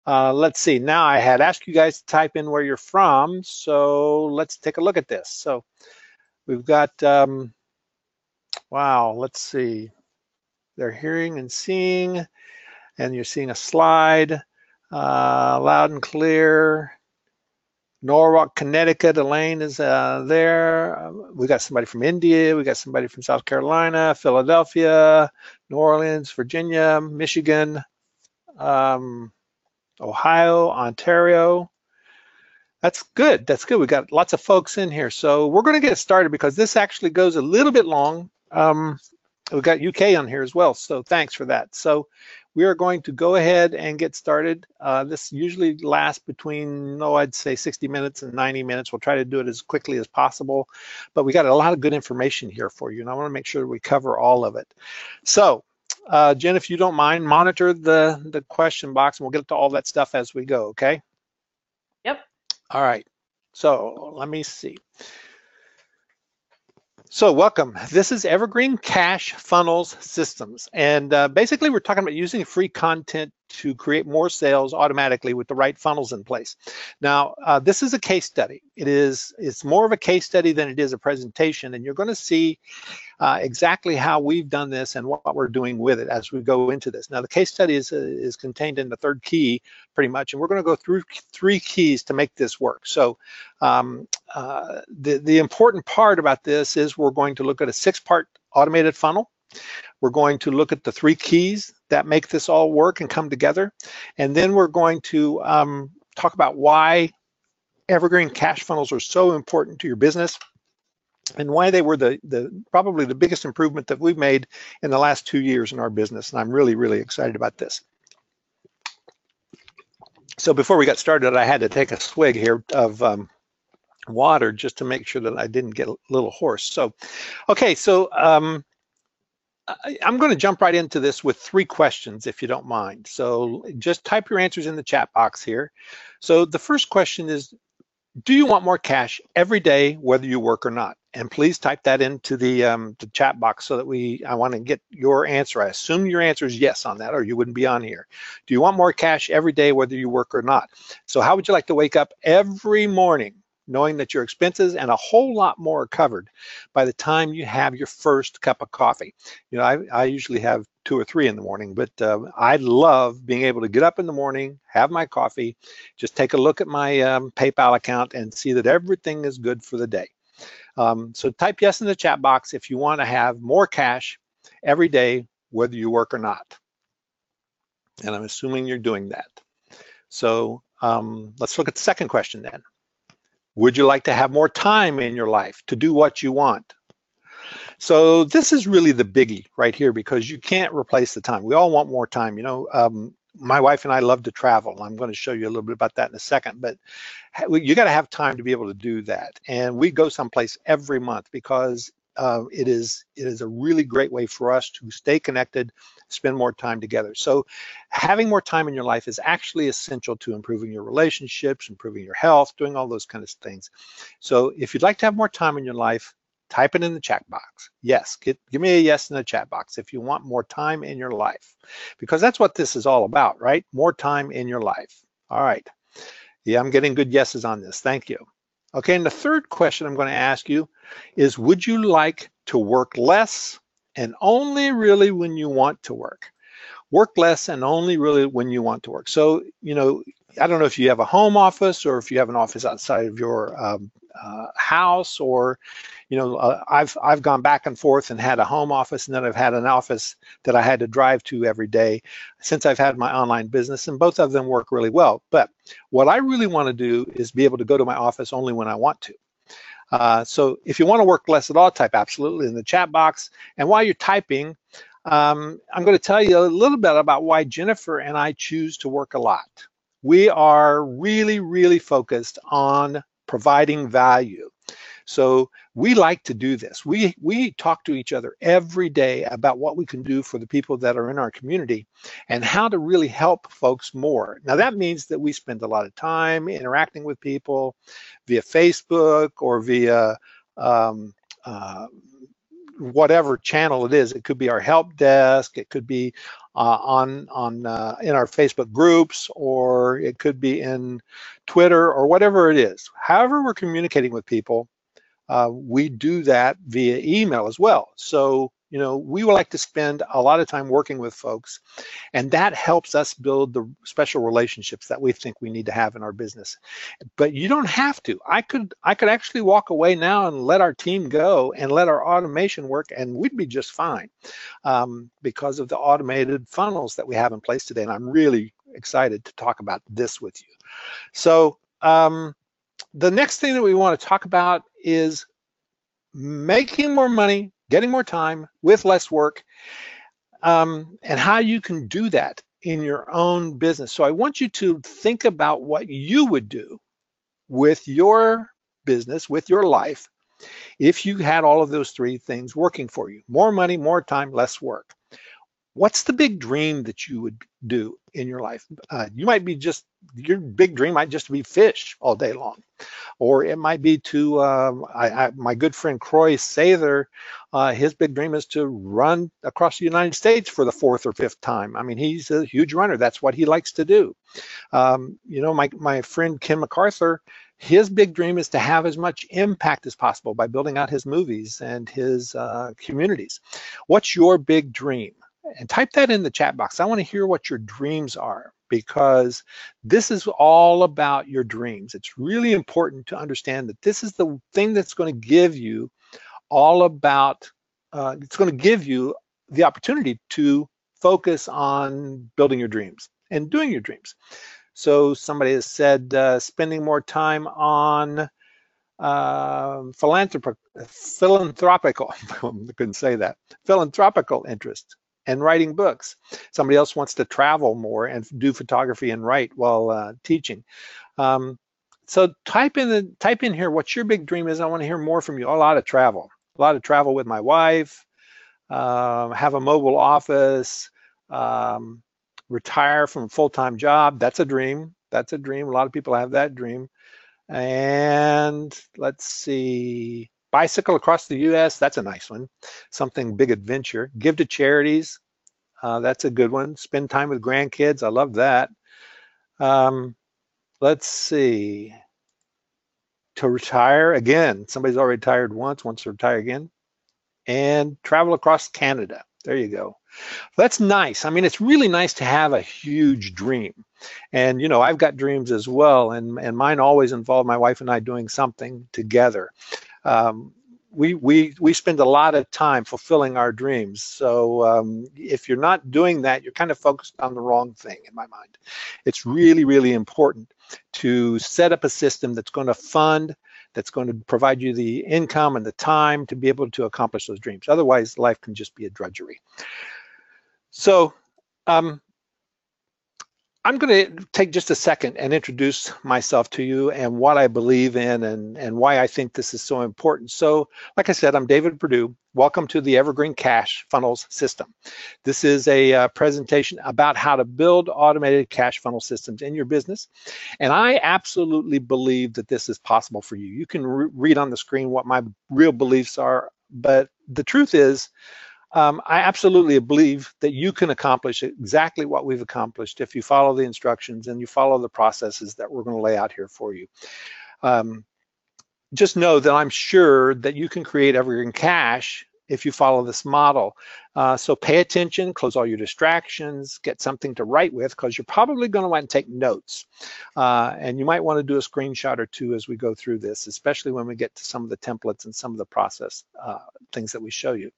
let's see. Now I had asked you guys to type in where you're from, so let's take a look at this. So we've got, wow, let's see. They're hearing and seeing, and you're seeing a slide, loud and clear. Norwalk, Connecticut, Elaine is there. We got somebody from India. We got somebody from South Carolina, Philadelphia, New Orleans, Virginia, Michigan, Ohio, Ontario. That's good. That's good. We got lots of folks in here. So we're going to get started because this actually goes a little bit long. We got UK on here as well. So thanks for that. So we are going to go ahead and get started. This usually lasts between, I'd say 60 minutes and 90 minutes. We'll try to do it as quickly as possible, but we got a lot of good information here for you, and I want to make sure we cover all of it. So, Jen, if you don't mind, monitor the question box, and we'll get to all that stuff as we go, okay? Yep. All right. So let me see. So welcome. This is Evergreen Cash Funnels Systems. And basically we're talking about using free content to create more sales automatically with the right funnels in place. Now, this is a case study. It's more of a case study than it is a presentation, and you're going to see exactly how we've done this and what we're doing with it as we go into this. Now, the case study is contained in the third key pretty much, and we're going to go through 3 keys to make this work. So the important part about this is we're going to look at a 6-part automated funnel. We're going to look at the 3 keys that make this all work and come together. And then we're going to talk about why Evergreen cash funnels are so important to your business and why they were probably the biggest improvement that we've made in the last 2 years in our business. And I'm really, really excited about this. So before we got started, I had to take a swig here of water just to make sure that I didn't get a little hoarse. So, okay, so I'm going to jump right into this with 3 questions, if you don't mind. So just type your answers in the chat box here. So the first question is, do you want more cash every day, whether you work or not? And please type that into the chat box so that I want to get your answer. I assume your answer is yes on that, or you wouldn't be on here. Do you want more cash every day, whether you work or not? So how would you like to wake up every morning knowing that your expenses and a whole lot more are covered by the time you have your first cup of coffee? You know, I usually have 2 or 3 in the morning, but I love being able to get up in the morning, have my coffee, just take a look at my PayPal account and see that everything is good for the day. So type yes in the chat box if you want to have more cash every day, whether you work or not. And I'm assuming you're doing that. So let's look at the second question then. Would you like to have more time in your life to do what you want? So this is really the biggie right here, because you can't replace the time. We all want more time. You know, my wife and I love to travel. I'm going to show you a little bit about that in a second, but you got to have time to be able to do that. And we go someplace every month because it is a really great way for us to stay connected, spend more time together. So having more time in your life is actually essential to improving your relationships, improving your health, doing all those kind of things. So if you'd like to have more time in your life, type it in the chat box. Yes, give me a yes in the chat box if you want more time in your life, because that's what this is all about, right? More time in your life. All right. Yeah, I'm getting good yeses on this. Thank you. Okay, and the third question I'm going to ask you is, would you like to work less and only really when you want to work? Work less and only really when you want to work. So, you know, I don't know if you have a home office or if you have an office outside of your house, or, you know, I've gone back and forth and had a home office, and then I've had an office that I had to drive to every day since I've had my online business, and both of them work really well. But what I really want to do is be able to go to my office only when I want to. So if you want to work less at all, type absolutely in the chat box. And while you're typing, I'm going to tell you a little bit about why Jennifer and I choose to work a lot. We are really, really focused on providing value. So we like to do this. We talk to each other every day about what we can do for the people that are in our community and how to really help folks more. Now that means that we spend a lot of time interacting with people via Facebook or via whatever channel it is. It could be our help desk, it could be in our Facebook groups, or it could be in Twitter or whatever it is. However we're communicating with people, we do that via email as well. So, you know, we would like to spend a lot of time working with folks, and that helps us build the special relationships that we think we need to have in our business. But you don't have to. I could actually walk away now and let our team go and let our automation work, and we'd be just fine because of the automated funnels that we have in place today. And I'm really excited to talk about this with you. So the next thing that we want to talk about is making more money, getting more time with less work, and how you can do that in your own business. So I want you to think about what you would do with your business, with your life, if you had all of those three things working for you: more money, more time, less work. What's the big dream that you would do in your life? You might be your big dream might just be fish all day long. Or it might be to, my good friend Croy Sather, his big dream is to run across the United States for the 4th or 5th time. I mean, he's a huge runner. That's what he likes to do. You know, my friend Ken MacArthur, his big dream is to have as much impact as possible by building out his movies and his communities. What's your big dream? And type that in the chat box. I want to hear what your dreams are, because this is all about your dreams. It's really important to understand that this is the thing that's going to give you it's going to give you the opportunity to focus on building your dreams and doing your dreams. So somebody has said spending more time on philanthropical, I couldn't say that, philanthropical interest, and writing books. Somebody else wants to travel more and do photography and write while teaching. So type in here what your big dream is. I want to hear more from you. A lot of travel with my wife, have a mobile office, retire from a full-time job. That's a dream. That's a dream. A lot of people have that dream. And let's see, bicycle across the US, that's a nice one. Something big adventure. Give to charities, that's a good one. Spend time with grandkids, I love that. Let's see, to retire again. Somebody's already retired once, wants to retire again. And travel across Canada, there you go. That's nice. I mean, it's really nice to have a huge dream. And, you know, I've got dreams as well, and mine always involve my wife and I doing something together. We spend a lot of time fulfilling our dreams. So if you're not doing that, you're kind of focused on the wrong thing in my mind. It's really, really important to set up a system that's going to fund, that's going to provide you the income and the time to be able to accomplish those dreams. Otherwise, life can just be a drudgery. So I'm going to take just a second and introduce myself to you and what I believe in and why I think this is so important. So, like I said, I'm David Perdew. Welcome to the Evergreen Cash Funnels System. This is a presentation about how to build automated cash funnel systems in your business. And I absolutely believe that this is possible for you. You can read on the screen what my real beliefs are, but the truth is, I absolutely believe that you can accomplish exactly what we've accomplished if you follow the instructions and you follow the processes that we're going to lay out here for you. Just know that I'm sure that you can create Evergreen Cash if you follow this model. So pay attention, close all your distractions, get something to write with, because you're probably going to want to take notes. And you might want to do a screenshot or two as we go through this, especially when we get to some of the templates and some of the process things that we show you.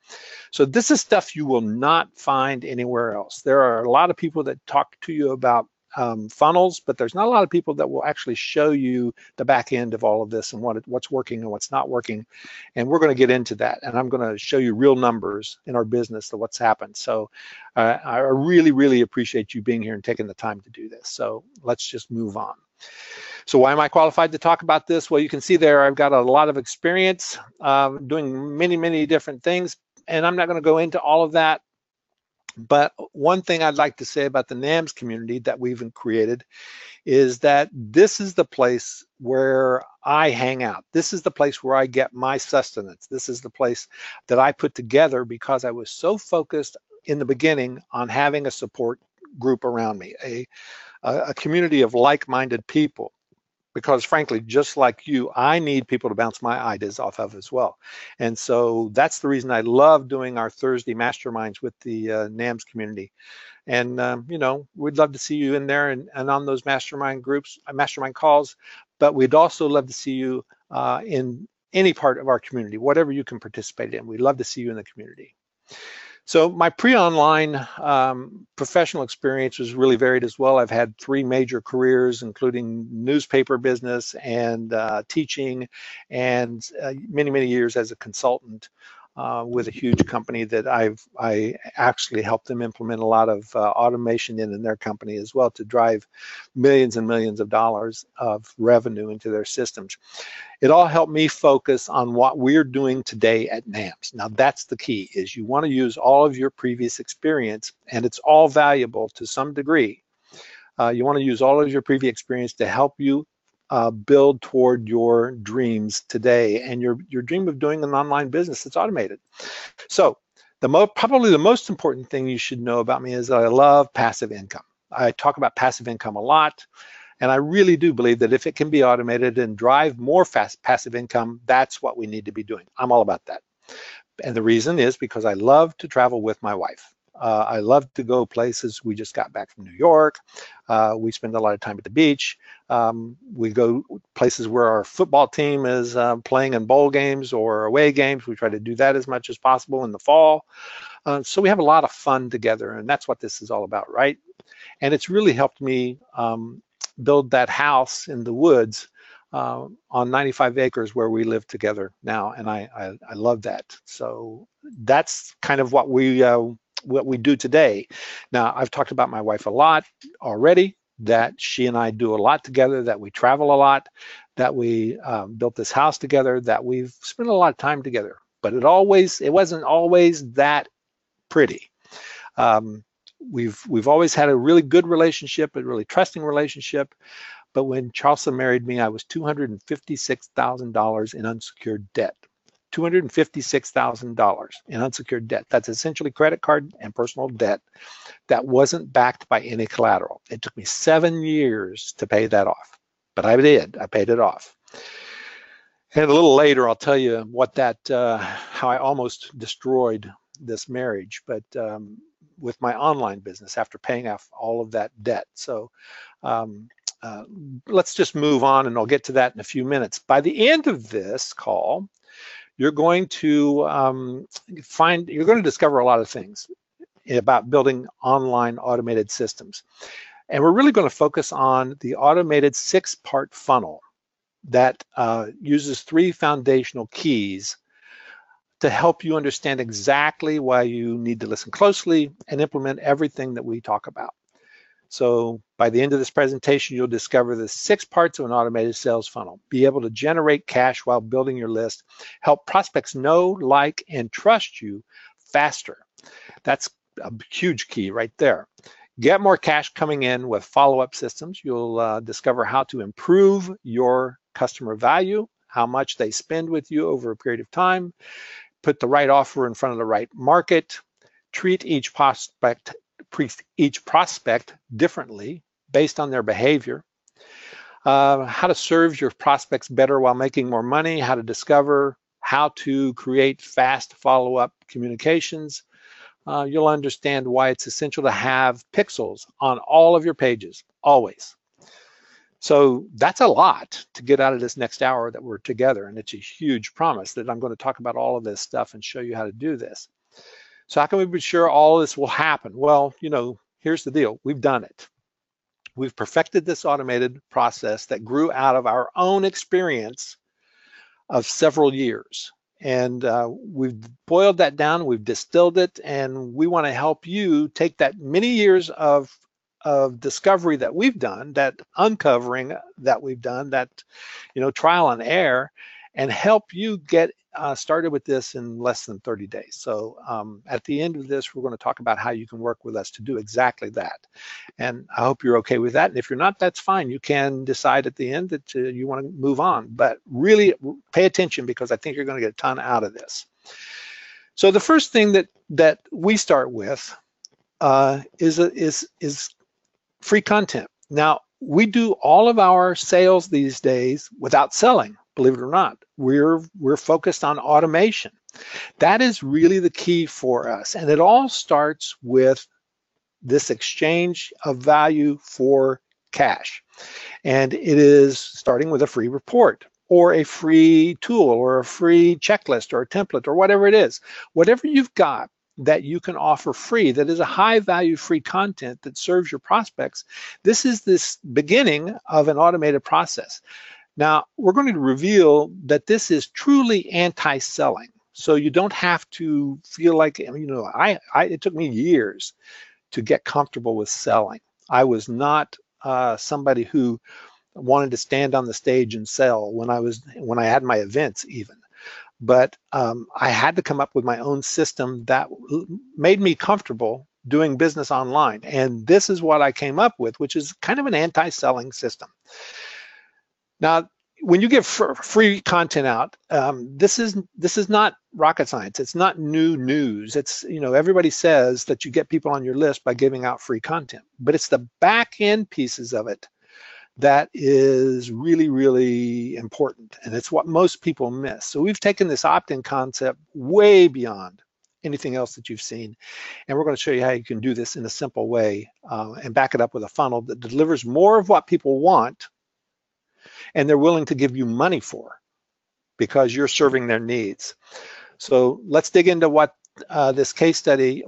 So this is stuff you will not find anywhere else. There are a lot of people that talk to you about funnels, but there's not a lot of people that will actually show you the back end of all of this and what's working and what's not working. And we're going to get into that. And I'm going to show you real numbers in our business of what's happened. So I really, really appreciate you being here and taking the time to do this. So let's just move on. So why am I qualified to talk about this? Well, you can see there I've got a lot of experience doing many, many different things. And I'm not going to go into all of that. But one thing I'd like to say about the NAMS community that we've created is that this is the place where I hang out. This is the place where I get my sustenance. This is the place that I put together because I was so focused in the beginning on having a support group around me, a community of like-minded people, because frankly, just like you, I need people to bounce my ideas off of as well. And so that's the reason I love doing our Thursday masterminds with the NAMS community. And you know, we'd love to see you in there and on those mastermind groups, mastermind calls, but we'd also love to see you in any part of our community, whatever you can participate in. We'd love to see you in the community. So my pre-online professional experience was really varied as well. I've had 3 major careers, including newspaper business and teaching, and many, many years as a consultant with a huge company that I actually helped them implement a lot of automation in their company as well to drive millions and millions of dollars of revenue into their systems. It all helped me focus on what we're doing today at NAMS. Now that's the key, is you want to use all of your previous experience, and it's all valuable to some degree. You want to use all of your previous experience to help you build toward your dreams today and your dream of doing an online business that's automated. So probably the most important thing you should know about me is that I love passive income. I talk about passive income a lot. And I really do believe that if it can be automated and drive more passive income, that's what we need to be doing. I'm all about that. And the reason is because I love to travel with my wife. I love to go places. We just got back from New York. We spend a lot of time at the beach. We go places where our football team is playing in bowl games or away games. We try to do that as much as possible in the fall. So we have a lot of fun together, and that's what this is all about, right? And it's really helped me build that house in the woods on 95 acres where we live together now, and I love that. So that's kind of what we do today. Now, I've talked about my wife a lot already, that she and I do a lot together, that we travel a lot, that we built this house together, that we've spent a lot of time together. But it wasn't always that pretty. We've always had a really good relationship, a really trusting relationship. But when Charleston married me, I was $256,000 in unsecured debt. $256,000 in unsecured debt. That's essentially credit card and personal debt that wasn't backed by any collateral. It took me 7 years to pay that off, but I did. I paid it off. And a little later, I'll tell you what how I almost destroyed this marriage, but with my online business after paying off all of that debt. So let's just move on, and I'll get to that in a few minutes. By the end of this call, you're going to discover a lot of things about building online automated systems. And we're really going to focus on the automated 6-part funnel that uses 3 foundational keys to help you understand exactly why you need to listen closely and implement everything that we talk about. So by the end of this presentation, you'll discover the 6 parts of an automated sales funnel. Be able to generate cash while building your list, help prospects know, like, and trust you faster. That's a huge key right there. Get more cash coming in with follow-up systems. You'll discover how to improve your customer value, how much they spend with you over a period of time, put the right offer in front of the right market, treat each prospect differently based on their behavior, how to serve your prospects better while making more money, how to discover how to create fast follow-up communications. You'll understand why it's essential to have pixels on all of your pages, always. So that's a lot to get out of this next hour that we're together, and it's a huge promise that I'm going to talk about all of this stuff and show you how to do this. So how can we be sure all this will happen? Well, here's the deal. We've done it. We've perfected this automated process that grew out of our own experience of several years. And we've boiled that down, we've distilled it, and we want to help you take that many years of discovery that we've done, that uncovering that we've done, that trial and error, and help you get started with this in less than 30 days. So at the end of this, we're going to talk about how you can work with us to do exactly that. And I hope you're okay with that. And if you're not, that's fine. You can decide at the end that you want to move on, but really pay attention, because I think you're going to get a ton out of this. So the first thing that we start with is free content. Now, we do all of our sales these days without selling, believe it or not. We're focused on automation. That is really the key for us. And it all starts with this exchange of value for cash. And it is starting with a free report or a free tool or a free checklist or a template or whatever it is. Whatever you've got that you can offer free, that is a high value free content that serves your prospects, this is this beginning of an automated process. Now, we're going to reveal that this is truly anti-selling. So you don't have to feel like, it took me years to get comfortable with selling. I was not somebody who wanted to stand on the stage and sell when I had my events even. But I had to come up with my own system that made me comfortable doing business online. And this is what I came up with, which is kind of an anti-selling system. Now, when you give free content out, this is not rocket science. It's not new news. It's, everybody says that you get people on your list by giving out free content, but it's the back end pieces of it that is really, really important. And it's what most people miss. So we've taken this opt-in concept way beyond anything else that you've seen. And we're going to show you how you can do this in a simple way and back it up with a funnel that delivers more of what people want and they're willing to give you money for because you're serving their needs. So let's dig into what why this case study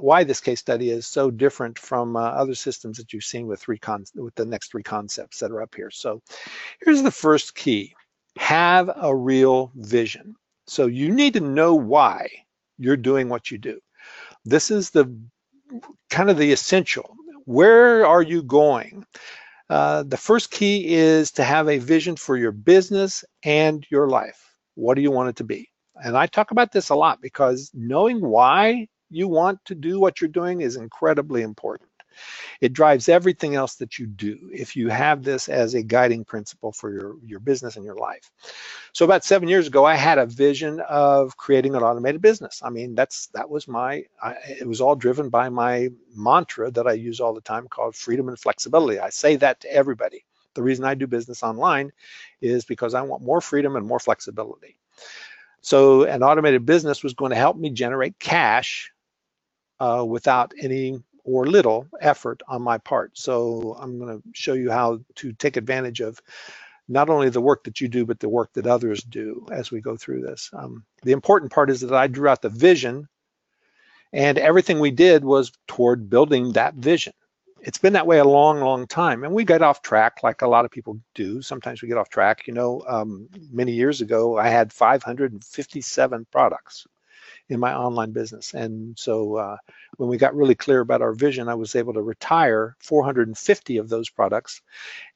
is so different from other systems that you've seen with the next three concepts that are up here. So here's the first key: have a real vision. So you need to know why you're doing what you do. This is the kind of the essential. Where are you going? The first key is to have a vision for your business and your life. What do you want it to be? And I talk about this a lot because knowing why you want to do what you're doing is incredibly important. It drives everything else that you do if you have this as a guiding principle for your business and your life. So about 7 years ago, I had a vision of creating an automated business. I mean, it was all driven by my mantra that I use all the time called freedom and flexibility. I say that to everybody. The reason I do business online is because I want more freedom and more flexibility. So an automated business was going to help me generate cash without any or little effort on my part. So I'm going to show you how to take advantage of not only the work that you do, but the work that others do as we go through this. The important part is that I drew out the vision, and everything we did was toward building that vision. It's been that way a long, long time, and we got off track like a lot of people do. Sometimes we get off track. Many years ago, I had 557 products in my online business. And so when we got really clear about our vision, I was able to retire 450 of those products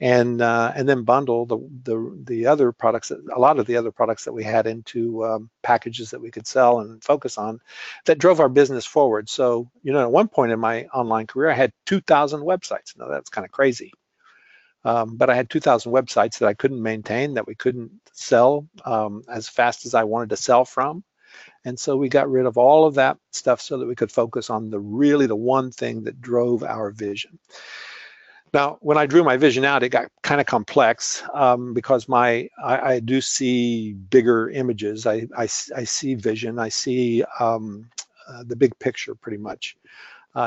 and then bundle the other products, a lot of the other products that we had into packages that we could sell and focus on that drove our business forward. So, at one point in my online career, I had 2,000 websites. Now that's kind of crazy. But I had 2,000 websites that I couldn't maintain, that we couldn't sell as fast as I wanted to sell from. And so we got rid of all of that stuff so that we could focus on the one thing that drove our vision. Now, when I drew my vision out, it got kind of complex because I do see bigger images. I see vision. I see the big picture pretty much.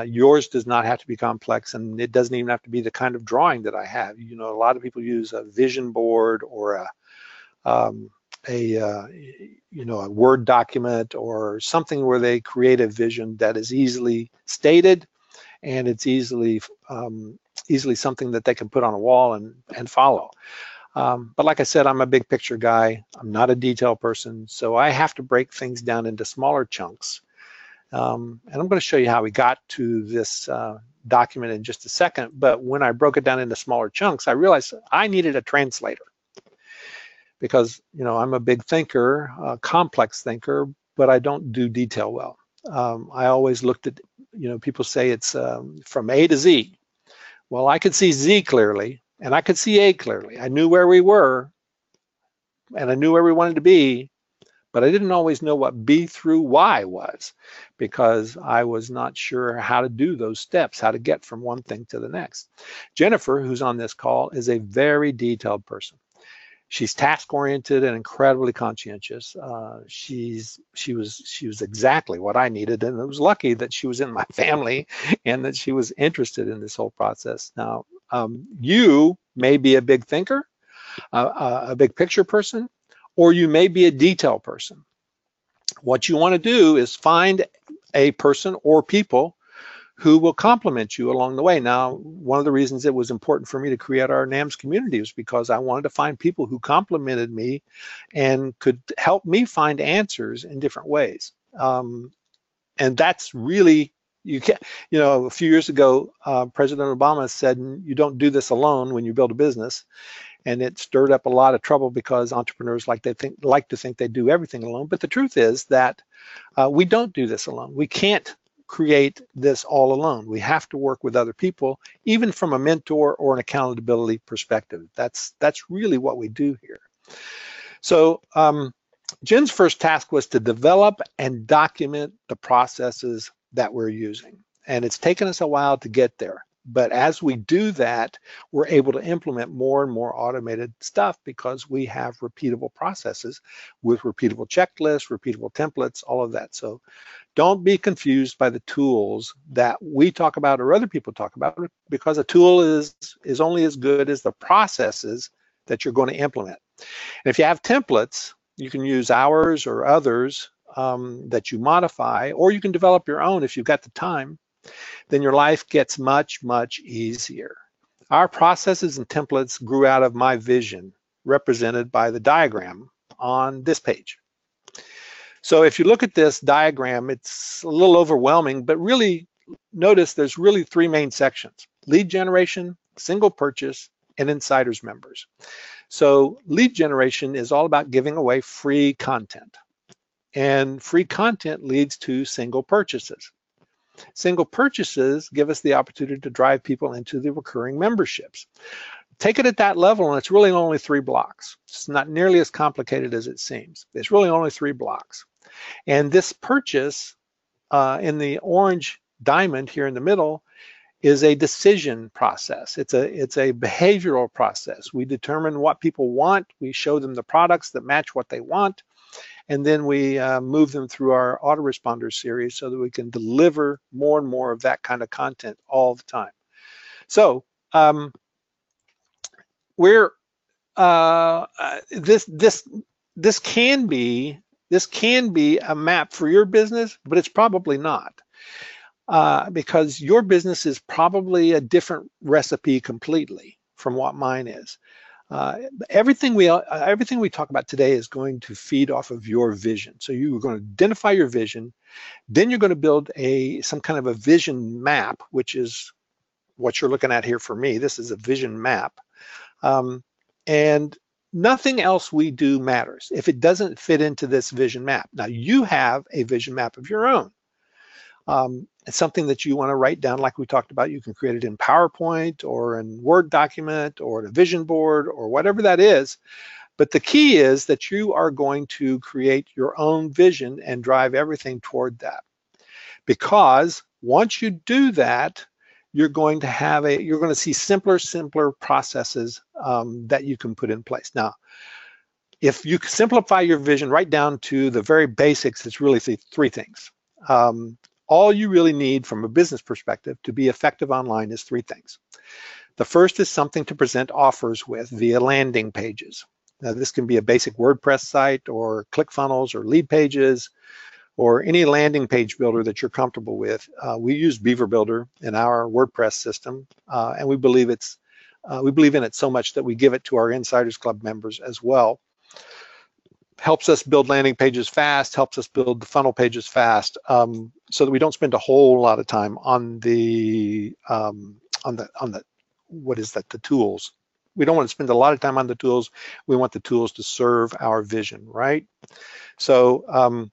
Yours does not have to be complex, and it doesn't even have to be the kind of drawing that I have. A lot of people use a vision board or a Word document or something where they create a vision that is easily stated and it's easily something that they can put on a wall and follow. But like I said, I'm a big picture guy. I'm not a detail person, so I have to break things down into smaller chunks. And I'm going to show you how we got to this document in just a second. But when I broke it down into smaller chunks, I realized I needed a translator. Because I'm a big thinker, a complex thinker, but I don't do detail well. I always looked at, people say it's from A to Z. Well, I could see Z clearly, and I could see A clearly. I knew where we were, and I knew where we wanted to be, but I didn't always know what B through Y was because I was not sure how to do those steps, how to get from one thing to the next. Jennifer, who's on this call, is a very detailed person. She's task-oriented and incredibly conscientious. She was exactly what I needed, and I was lucky that she was in my family and that she was interested in this whole process. Now, you may be a big thinker, a big picture person, or you may be a detail person. What you want to do is find a person or people who will complement you along the way. Now, one of the reasons it was important for me to create our NAMS community was because I wanted to find people who complemented me and could help me find answers in different ways. And that's really, a few years ago, President Obama said, you don't do this alone when you build a business. And it stirred up a lot of trouble because entrepreneurs like to think they do everything alone. But the truth is that we don't do this alone. We can't create this all alone. We have to work with other people, even from a mentor or an accountability perspective. That's really what we do here. So Jen's first task was to develop and document the processes that we're using. And it's taken us a while to get there. But as we do that, we're able to implement more and more automated stuff because we have repeatable processes with repeatable checklists, repeatable templates, all of that. So don't be confused by the tools that we talk about or other people talk about, because a tool is only as good as the processes that you're going to implement. And if you have templates, you can use ours or others that you modify, or you can develop your own if you've got the time. Then your life gets much, much easier. Our processes and templates grew out of my vision, represented by the diagram on this page. So if you look at this diagram, it's a little overwhelming, but really notice there's really three main sections: lead generation, single purchase, and insiders members. So lead generation is all about giving away free content, and free content leads to single purchases. Single purchases give us the opportunity to drive people into the recurring memberships. Take it at that level, and it's really only 3 blocks. It's not nearly as complicated as it seems. It's really only 3 blocks. And this purchase in the orange diamond here in the middle is a decision process. It's a behavioral process. We determine what people want. We show them the products that match what they want. And then we move them through our autoresponder series so that we can deliver more and more of that kind of content all the time. So this can be a map for your business, but it's probably not, because your business is probably a different recipe completely from what mine is. Everything we talk about today is going to feed off of your vision. So you're going to identify your vision, then you're going to build some kind of a vision map, which is what you're looking at here for me. This is a vision map, and nothing else we do matters if it doesn't fit into this vision map. Now you have a vision map of your own. It's something that you want to write down, like we talked about. You can create it in PowerPoint or in Word document or in a vision board or whatever that is. But the key is that you are going to create your own vision and drive everything toward that. Because once you do that, you're going to see simpler processes that you can put in place. Now, if you simplify your vision right down to the very basics, it's really 3 things. All you really need from a business perspective to be effective online is 3 things. The first is something to present offers with via landing pages. Now, this can be a basic WordPress site or ClickFunnels or Lead Pages or any landing page builder that you're comfortable with. We use Beaver Builder in our WordPress system, and we believe in it so much that we give it to our Insiders Club members as well. Helps us build landing pages fast, helps us build the funnel pages fast, so that we don't spend a whole lot of time on the tools. We don't want to spend a lot of time on the tools. We want the tools to serve our vision, right? So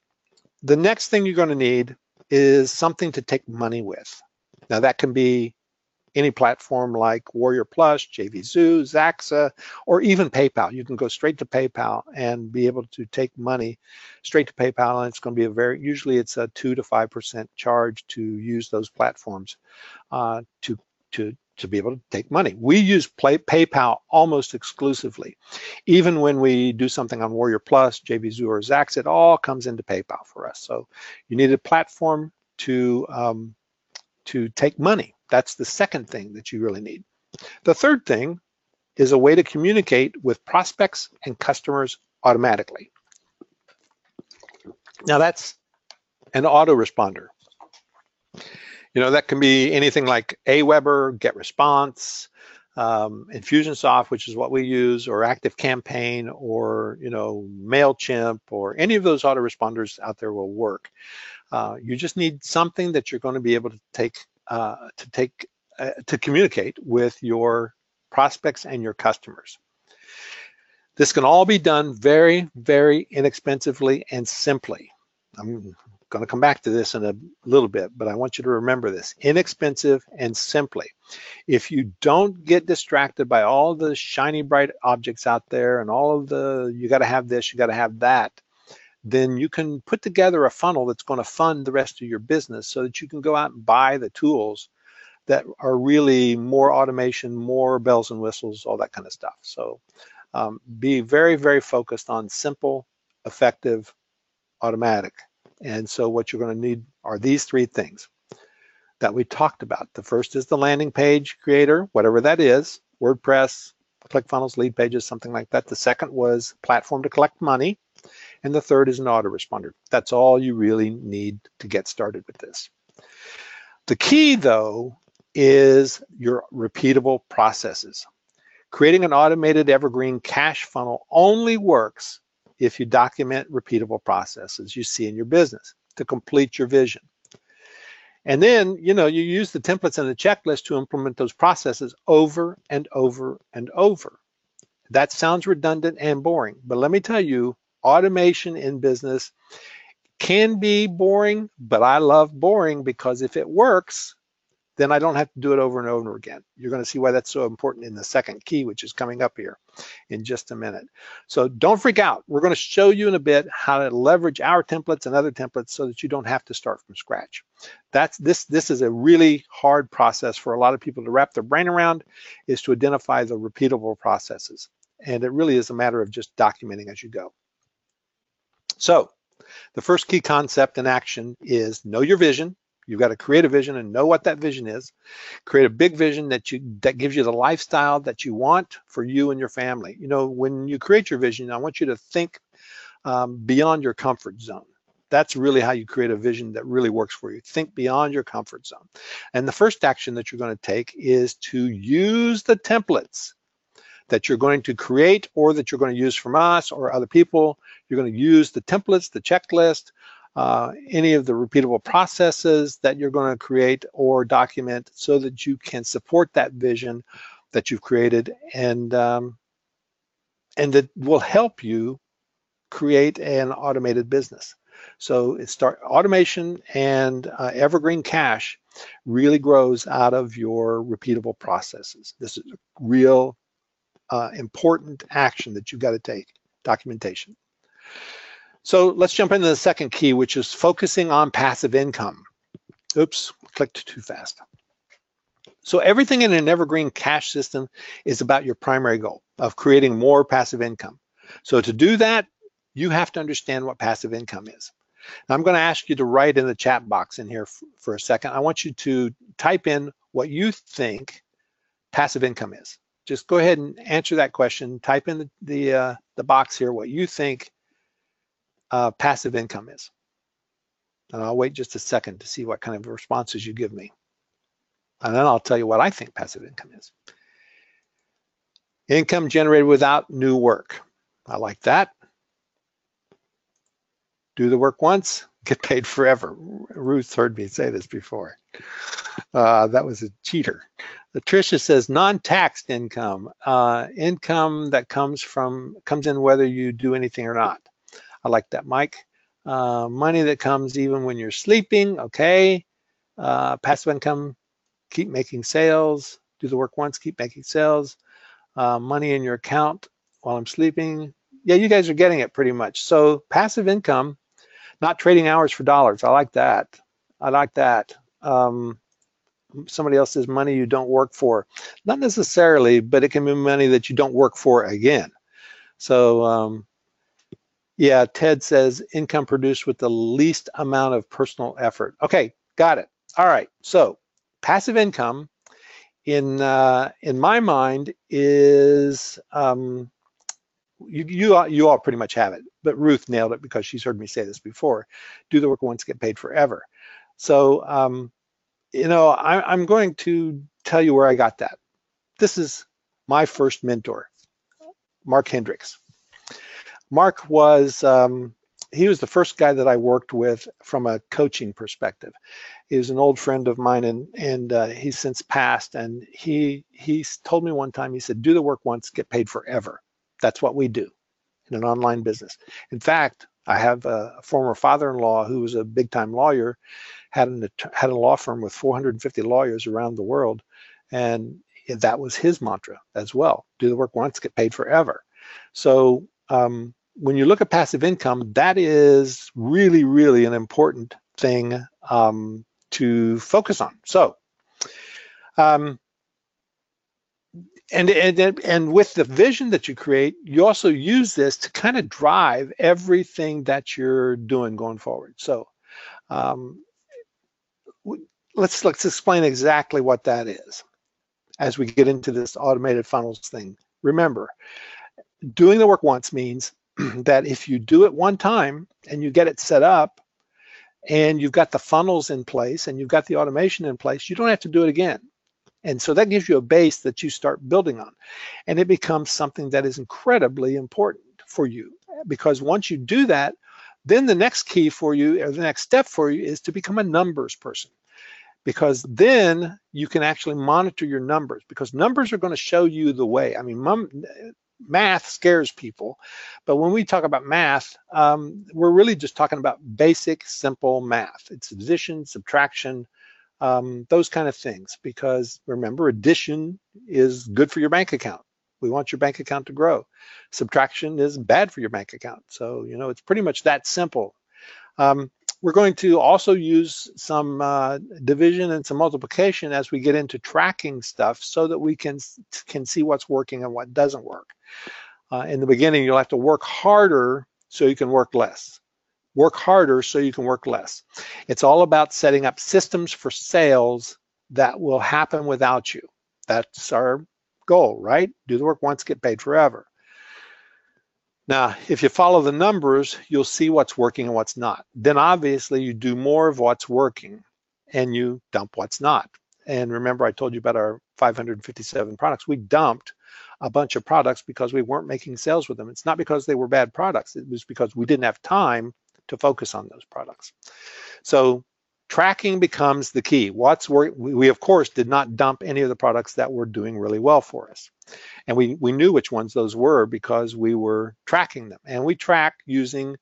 the next thing you're going to need is something to take money with. Now that can be any platform like Warrior Plus, JVZoo, Zaxa, or even PayPal. You can go straight to PayPal and be able to take money straight to PayPal, and it's going to be usually it's a 2 to 5% charge to use those platforms to be able to take money. We use PayPal almost exclusively. Even when we do something on Warrior Plus, JVZoo, or Zax, it all comes into PayPal for us. So you need a platform to take money. That's the second thing that you really need. The third thing is a way to communicate with prospects and customers automatically. Now that's an autoresponder. You know, that can be anything like Aweber, GetResponse, Infusionsoft, which is what we use, or ActiveCampaign, or, you know, MailChimp, or any of those autoresponders out there will work. You just need something that you're going to be able to to communicate with your prospects and your customers. This can all be done very, very inexpensively and simply. I'm going to come back to this in a little bit, but I want you to remember this: inexpensive and simply. If you don't get distracted by all the shiny, bright objects out there and all of the, you got to have this, you got to have that, then you can put together a funnel that's going to fund the rest of your business so that you can go out and buy the tools that are really more automation, more bells and whistles, all that kind of stuff. So be very, very focused on simple, effective, automatic. And so what you're going to need are these three things that we talked about. The first is the landing page creator, whatever that is, WordPress, ClickFunnels, lead pages, something like that. The second was platform to collect money. And the third is an autoresponder. That's all you really need to get started with this. The key, though, is your repeatable processes. Creating an automated evergreen cash funnel only works if you document repeatable processes you see in your business to complete your vision. And then, you know, you use the templates and the checklist to implement those processes over and over and over. That sounds redundant and boring, but let me tell you, automation in business can be boring, but I love boring because if it works, then I don't have to do it over and over again. You're going to see why that's so important in the second key, which is coming up here in just a minute. So don't freak out. We're going to show you in a bit how to leverage our templates and other templates so that you don't have to start from scratch. This is a really hard process for a lot of people to wrap their brain around, is to identify the repeatable processes. And it really is a matter of just documenting as you go. So the first key concept in action is know your vision. You've got to create a vision and know what that vision is. Create a big vision that gives you the lifestyle that you want for you and your family. You know, when you create your vision, I want you to think beyond your comfort zone. That's really how you create a vision that really works for you. Think beyond your comfort zone. And the first action that you're going to take is to use the templates that you're going to create or that you're going to use from us or other people. You're going to use the templates, the checklist, any of the repeatable processes that you're going to create or document so that you can support that vision that you've created, and that will help you create an automated business. So automation and evergreen cash really grows out of your repeatable processes. This is a real important action that you've got to take, documentation. So let's jump into the second key, which is focusing on passive income. Oops, clicked too fast. So everything in an evergreen cash system is about your primary goal of creating more passive income. So to do that, you have to understand what passive income is. Now I'm going to ask you to write in the chat box in here for a second. I want you to type in what you think passive income is. Just go ahead and answer that question. Type in the box here what you think passive income is. And I'll wait just a second to see what kind of responses you give me. And then I'll tell you what I think passive income is. Income generated without new work. I like that. Do the work once, get paid forever. Ruth heard me say this before. That was a cheater. Tricia says non-taxed income, income that comes in whether you do anything or not. I like that, Mike. Money that comes even when you're sleeping, okay. Passive income keep making sales. Do the work once, keep making sales. Money in your account while I'm sleeping. Yeah, you guys are getting it pretty much. So passive income, not trading hours for dollars. I like that. I like that. Somebody else says money you don't work for. Not necessarily, but it can be money that you don't work for again. So yeah, Ted says income produced with the least amount of personal effort. Okay, got it. All right, so passive income in my mind is, you all pretty much have it, but Ruth nailed it because she's heard me say this before. Do the work once, get paid forever. So I'm going to tell you where I got that. This is my first mentor, Mark Hendricks. Mark was, he was the first guy that I worked with from a coaching perspective. He was an old friend of mine, and he's since passed. And he told me one time, he said, do the work once, get paid forever. That's what we do in an online business. In fact, I have a former father-in-law who was a big-time lawyer, had a law firm with 450 lawyers around the world, and that was his mantra as well. Do the work once, get paid forever. So when you look at passive income, that is really, really an important thing to focus on. So, and with the vision that you create, you also use this to kind of drive everything that you're doing going forward. So let's explain exactly what that is as we get into this automated funnels thing. Remember, doing the work once means that if you do it one time and you get it set up and you've got the funnels in place and you've got the automation in place, you don't have to do it again. And so that gives you a base that you start building on. And it becomes something that is incredibly important for you, because once you do that, then the next key for you, or the next step for you, is to become a numbers person. Because then you can actually monitor your numbers, because numbers are going to show you the way. I mean, math scares people, but when we talk about math, we're really just talking about basic, simple math. It's addition, subtraction, those kind of things, because remember, addition is good for your bank account. We want your bank account to grow. Subtraction is bad for your bank account. So, it's pretty much that simple. We're going to also use some division and some multiplication as we get into tracking stuff, so that we can see what's working and what doesn't work. In the beginning, you'll have to work harder so you can work less. Work harder so you can work less. It's all about setting up systems for sales that will happen without you. That's our goal, right? Do the work once, get paid forever. Now, if you follow the numbers, you'll see what's working and what's not. Then obviously you do more of what's working and you dump what's not. And remember, I told you about our 557 products. We dumped a bunch of products because we weren't making sales with them. It's not because they were bad products. It was because we didn't have time to focus on those products. So tracking becomes the key. We of course did not dump any of the products that were doing really well for us. And we knew which ones those were because we were tracking them. And we track using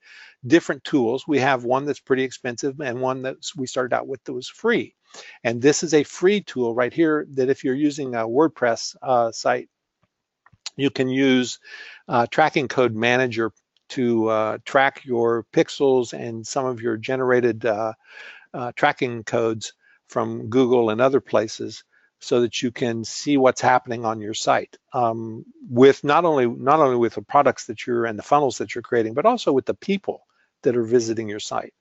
different tools. We have one that's pretty expensive and one that we started out with that was free. And this is a free tool right here that if you're using a WordPress site, you can use Tracking Code Manager to track your pixels and some of your generated tracking codes from Google and other places, so that you can see what's happening on your site with not only with the products that you're and the funnels that you're creating, but also with the people that are visiting your site.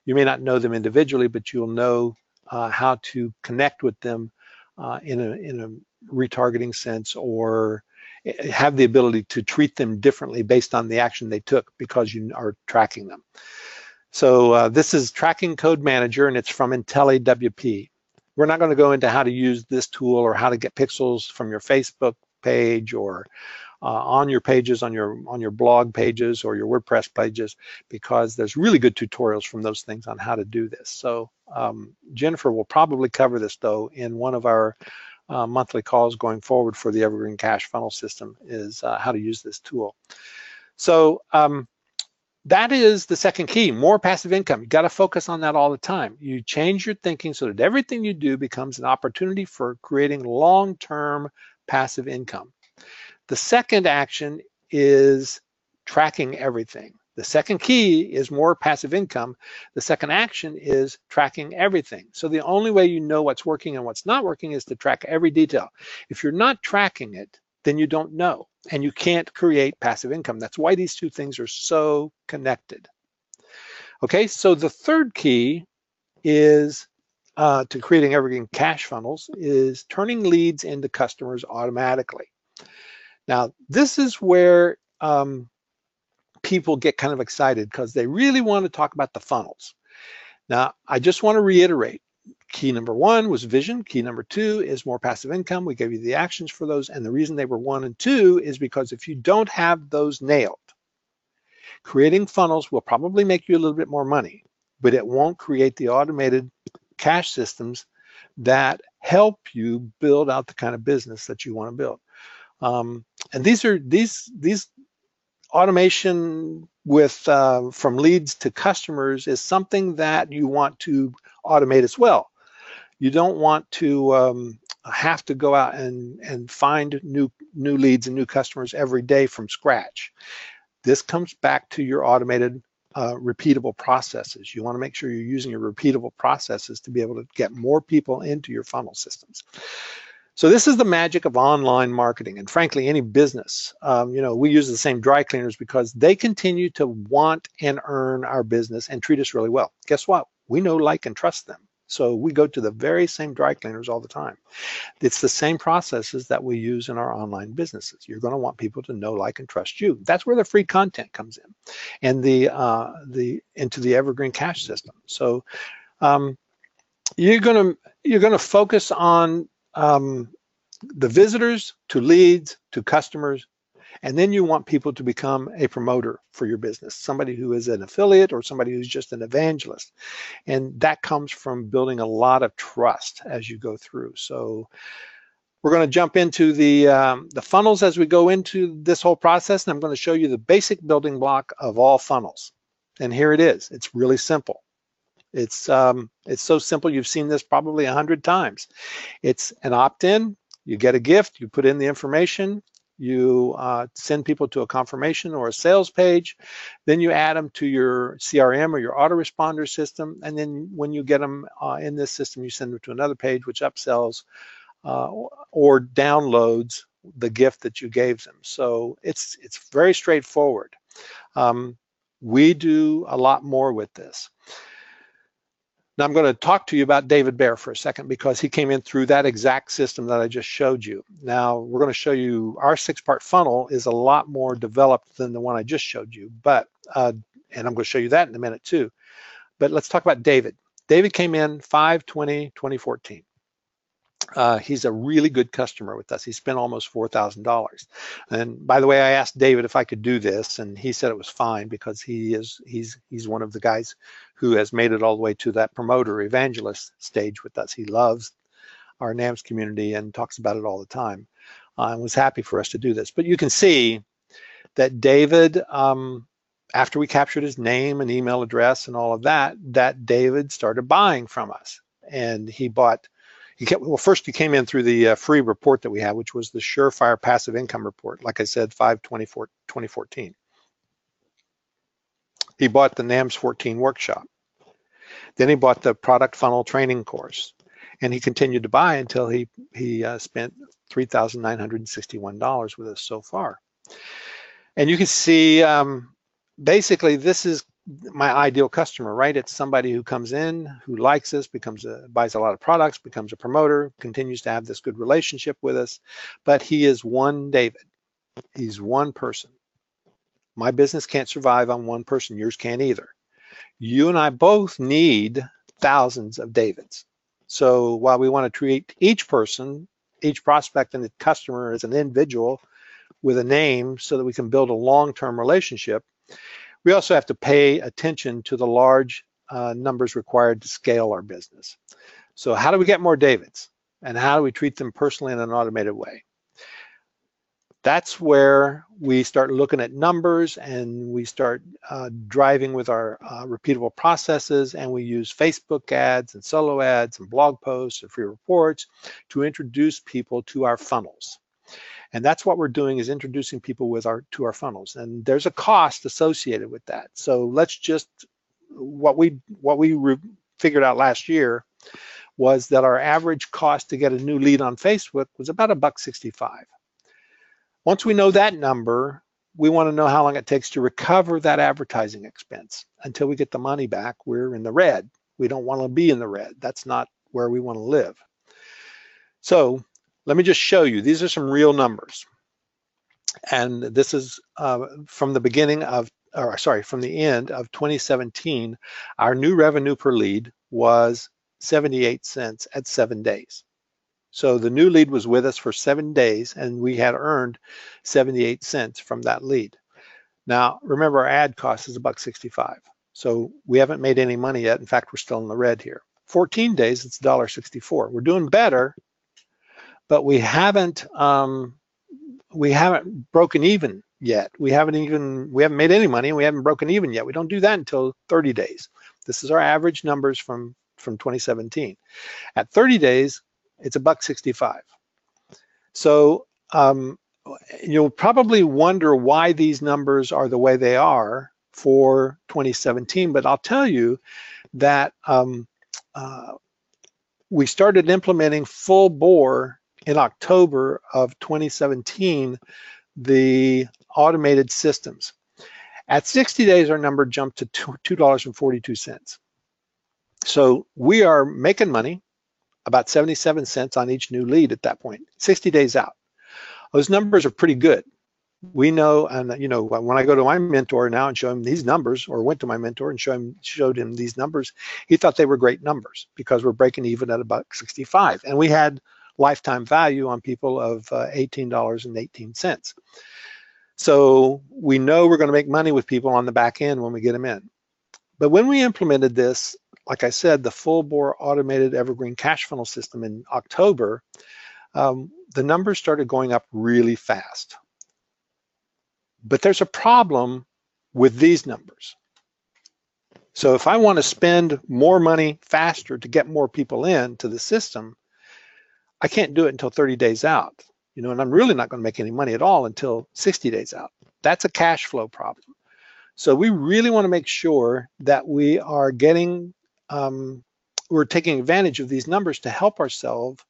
You may not know them individually, but you'll know how to connect with them in a retargeting sense, or have the ability to treat them differently based on the action they took because you are tracking them. So this is Tracking Code Manager, and it's from IntelliWP. We're not going to go into how to use this tool or how to get pixels from your Facebook page or on your pages, on your blog pages or your WordPress pages, because there's really good tutorials from those things on how to do this. So Jennifer will probably cover this, though, in one of our monthly calls going forward for the Evergreen Cash Funnel System, is how to use this tool. So that is the second key, more passive income. You got to focus on that all the time. You change your thinking so that everything you do becomes an opportunity for creating long-term passive income. The second action is tracking everything. The second key is more passive income. The second action is tracking everything. So the only way you know what's working and what's not working is to track every detail. If you're not tracking it, then you don't know, and you can't create passive income. That's why these two things are so connected. Okay, so the third key is to creating evergreen cash funnels is turning leads into customers automatically. Now, this is where people get kind of excited because they really want to talk about the funnels. Now, I just want to reiterate, key number one was vision. Key number two is more passive income. We gave you the actions for those. And the reason they were 1 and 2 is because if you don't have those nailed, creating funnels will probably make you a little bit more money, but it won't create the automated cash systems that help you build out the kind of business that you want to build. And these automation with from leads to customers is something that you want to automate as well. You don't want to have to go out and find new leads and new customers every day from scratch. This comes back to your automated repeatable processes. You want to make sure you're using your repeatable processes to be able to get more people into your funnel systems. So this is the magic of online marketing, and frankly, any business. We use the same dry cleaners because they continue to want and earn our business and treat us really well. Guess what? We know, like, and trust them. So we go to the very same dry cleaners all the time. It's the same processes that we use in our online businesses. You're going to want people to know, like, and trust you. That's where the free content comes in, and into the Evergreen cash system. So you're going to focus on the visitors to leads to customers, and then you want people to become a promoter for your business, somebody who is an affiliate or somebody who's just an evangelist. And that comes from building a lot of trust as you go through. So we're going to jump into the funnels as we go into this whole process, and I'm going to show you the basic building block of all funnels. And here it is. It's really simple. It's so simple. You've seen this probably 100 times. It's an opt-in. You get a gift. You put in the information. You send people to a confirmation or a sales page. Then you add them to your CRM or your autoresponder system. And then when you get them in this system, you send them to another page, which upsells or downloads the gift that you gave them. So it's very straightforward. We do a lot more with this. Now I'm going to talk to you about David Bear for a second because he came in through that exact system that I just showed you. Now we're going to show you our 6-part funnel is a lot more developed than the one I just showed you, but and I'm going to show you that in a minute too. But let's talk about David. David came in 5/20/2014. He's a really good customer with us. He spent almost $4,000. And by the way, I asked David if I could do this, and he said it was fine because he's one of the guys who has made it all the way to that promoter evangelist stage with us. He loves our NAMS community and talks about it all the time, and was happy for us to do this. But you can see that David, after we captured his name and email address and all of that, David started buying from us, and he bought. Well, first he came in through the free report that we have, which was the Surefire Passive Income Report, like I said, 5/2014. He bought the NAMS 14 workshop. Then he bought the product funnel training course, and he continued to buy until he spent $3,961 with us so far. And you can see, basically, this is my ideal customer, right? It's somebody who comes in, who likes us, buys a lot of products, becomes a promoter, continues to have this good relationship with us, but he is one David. He's one person. My business can't survive on one person. Yours can't either. You and I both need thousands of Davids. So while we want to treat each person, each prospect and the customer as an individual with a name so that we can build a long-term relationship, we also have to pay attention to the large numbers required to scale our business. So how do we get more Davids? And how do we treat them personally in an automated way? That's where we start looking at numbers, and we start driving with our repeatable processes, and we use Facebook ads and solo ads and blog posts and free reports to introduce people to our funnels. And that's what we're doing, is introducing people to our funnels. And there's a cost associated with that. So let's just, what we figured out last year was that our average cost to get a new lead on Facebook was about $1.65. Once we know that number, we want to know how long it takes to recover that advertising expense. Until we get the money back, we're in the red. We don't want to be in the red. That's not where we want to live. So let me just show you. These are some real numbers. And this is from the end of 2017, our new revenue per lead was 78 cents at 7 days. So the new lead was with us for 7 days, and we had earned 78 cents from that lead. Now, remember, our ad cost is $1.65. So we haven't made any money yet. In fact, we're still in the red here. 14 days, it's $1.64. We're doing better, but we haven't broken even yet. We haven't made any money, and we haven't broken even yet. We don't do that until 30 days. This is our average numbers from 2017. At 30 days, it's $1.65. So you'll probably wonder why these numbers are the way they are for 2017, but I'll tell you that we started implementing full bore in October of 2017, the automated systems. At 60 days, our number jumped to $2.42. So we are making money, about 77 cents on each new lead at that point, 60 days out. Those numbers are pretty good. We know, and you know, when I go to my mentor now and show him these numbers, or went to my mentor and showed him these numbers, he thought they were great numbers because we're breaking even at about $1.65. And we had lifetime value on people of $18.18. So we know we're going to make money with people on the back end when we get them in. But when we implemented this, like I said, the full bore automated Evergreen cash funnel system in October, the numbers started going up really fast. But there's a problem with these numbers. So if I want to spend more money faster to get more people into the system, I can't do it until 30 days out, you know, and I'm really not going to make any money at all until 60 days out. That's a cash flow problem. So we really want to make sure that we are getting, we're taking advantage of these numbers to help ourselves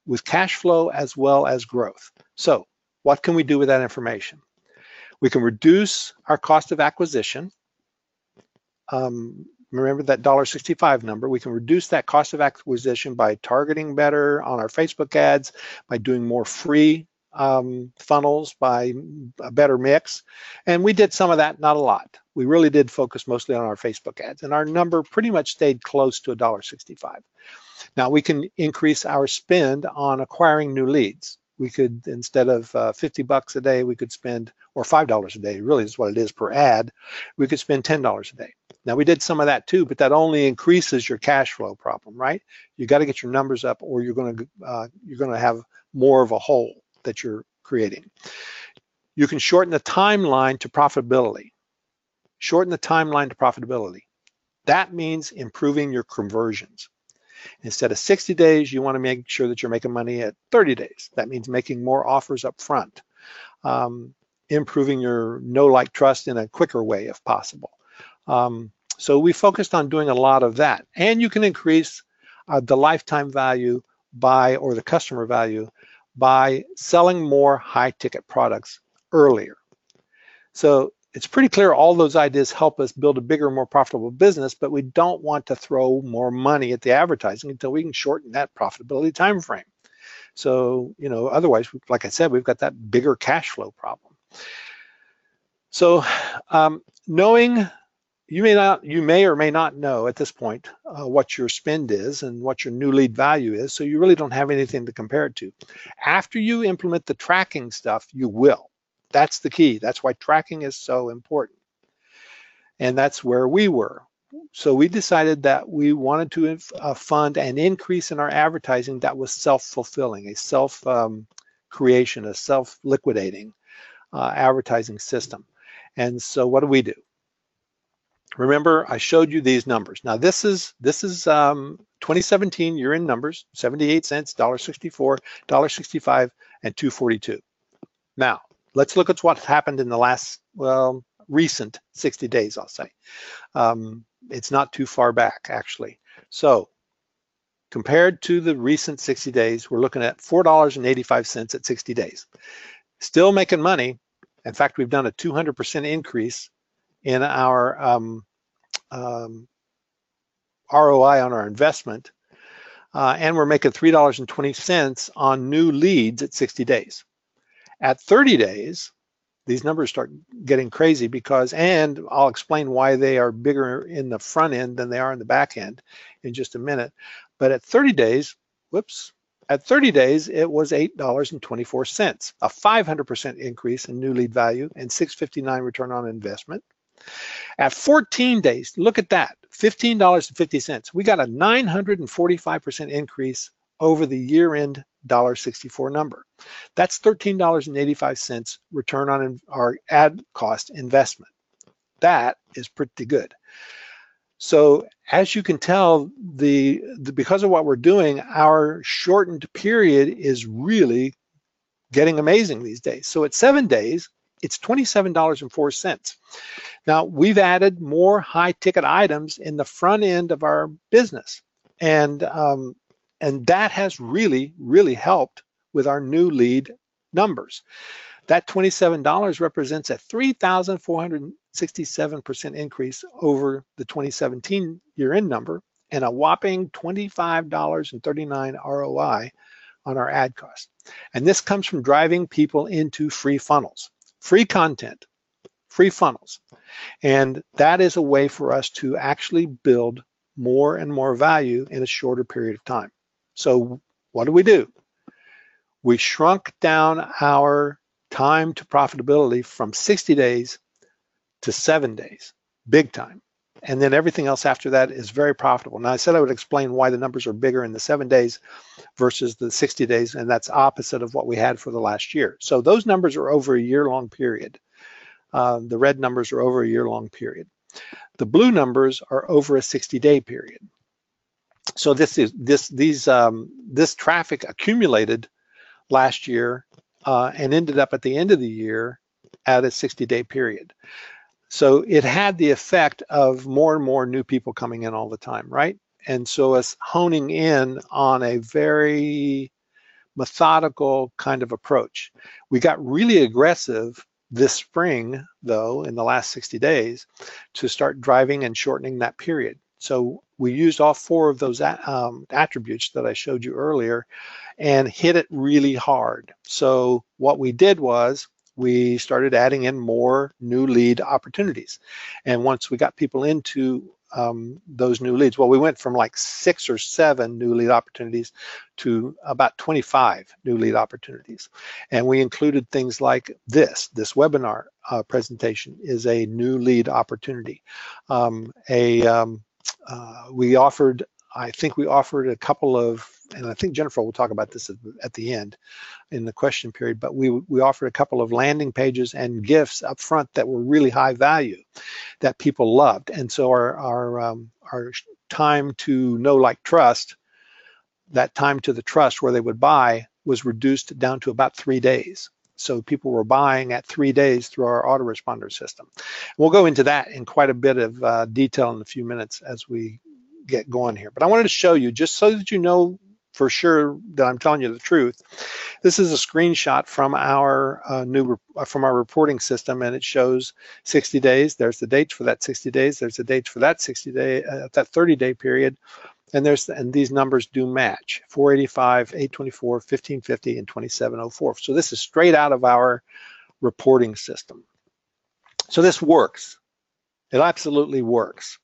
with cash flow as well as growth. So what can we do with that information? We can reduce our cost of acquisition. Remember that $1.65 number. We can reduce that cost of acquisition by targeting better on our Facebook ads, by doing more free funnels, by a better mix. And we did some of that, not a lot. We really did focus mostly on our Facebook ads, and our number pretty much stayed close to $1.65. Now we can increase our spend on acquiring new leads. We could, instead of $50 a day, we could spend, or $5 a day, really is what it is per ad, we could spend $10 a day. Now we did some of that too, but that only increases your cash flow problem, right? You got to get your numbers up, or you're going to have more of a hole that you're creating. You can shorten the timeline to profitability. Shorten the timeline to profitability. That means improving your conversions. Instead of 60 days, you want to make sure that you're making money at 30 days. That means making more offers up front, improving your know, like, trust in a quicker way if possible. So we focused on doing a lot of that. And you can increase the lifetime value or the customer value by selling more high-ticket products earlier. So it's pretty clear all those ideas help us build a bigger, more profitable business, but we don't want to throw more money at the advertising until we can shorten that profitability time frame. So, you know, otherwise, like I said, we've got that bigger cash flow problem. So knowing, you may or may not know at this point what your spend is and what your new lead value is, so you really don't have anything to compare it to. After you implement the tracking stuff, you will. That's the key. That's why tracking is so important. And that's where we were. So we decided that we wanted to fund an increase in our advertising that was self-fulfilling, a self-creation, a self-liquidating advertising system. And so what do? Remember, I showed you these numbers. Now this is 2017 year-end numbers: 78 cents, $1.64, $1.65, and $2.42. Now let's look at what's happened in the last, well, recent 60 days, I'll say. It's not too far back, actually. So compared to the recent 60 days, we're looking at $4.85 at 60 days. Still making money. In fact, we've done a 200% increase in our ROI on our investment, and we're making $3.20 on new leads at 60 days. At 30 days, these numbers start getting crazy because, and I'll explain why they are bigger in the front end than they are in the back end in just a minute. But at 30 days, at 30 days, it was $8.24, a 500% increase in new lead value and $6.59 return on investment. At 14 days, look at that, $15.50. We got a 945% increase over the year-end $1.64 number. That's $13.85 return on our ad cost investment. That is pretty good. So as you can tell, because of what we're doing, our shortened period is really getting amazing these days. So at 7 days, it's $27.04. Now, we've added more high-ticket items in the front end of our business, and that has really, really helped with our new lead numbers. That $27 represents a 3,467% increase over the 2017 year-end number and a whopping $25.39 ROI on our ad cost. And this comes from driving people into free funnels, free content, free funnels. And that is a way for us to actually build more and more value in a shorter period of time. So what do? We shrunk down our time to profitability from 60 days to 7 days, big time. And then everything else after that is very profitable. Now, I said I would explain why the numbers are bigger in the 7 days versus the 60 days, and that's opposite of what we had for the last year. So those numbers are over a year-long period. The red numbers are over a year-long period. The blue numbers are over a 60-day period. So this traffic accumulated last year and ended up at the end of the year at a 60-day period. So it had the effect of more and more new people coming in all the time, right? And so us honing in on a very methodical kind of approach. We got really aggressive this spring, though, in the last 60 days to start driving and shortening that period. So we used all 4 of those attributes that I showed you earlier and hit it really hard. So what we did was we started adding in more new lead opportunities. And once we got people into those new leads, well, we went from like 6 or 7 new lead opportunities to about 25 new lead opportunities. And we included things like this webinar presentation is a new lead opportunity. I think we offered a couple of, and I think Jennifer will talk about this at the end in the question period, but we offered a couple of landing pages and gifts up front that were really high value that people loved. And so our time to know, like, trust, that time to the trust where they would buy was reduced down to about 3 days. So people were buying at 3 days through our autoresponder system. We'll go into that in quite a bit of detail in a few minutes as we get going here. But I wanted to show you, just so that you know for sure that I'm telling you the truth. This is a screenshot from our from our reporting system, and it shows 60 days. There's the dates for that 60 days. There's the dates for that 60-day, that 30-day period, and these numbers do match: 485, 824, 1550, and 2704. So this is straight out of our reporting system. So this works. It absolutely works.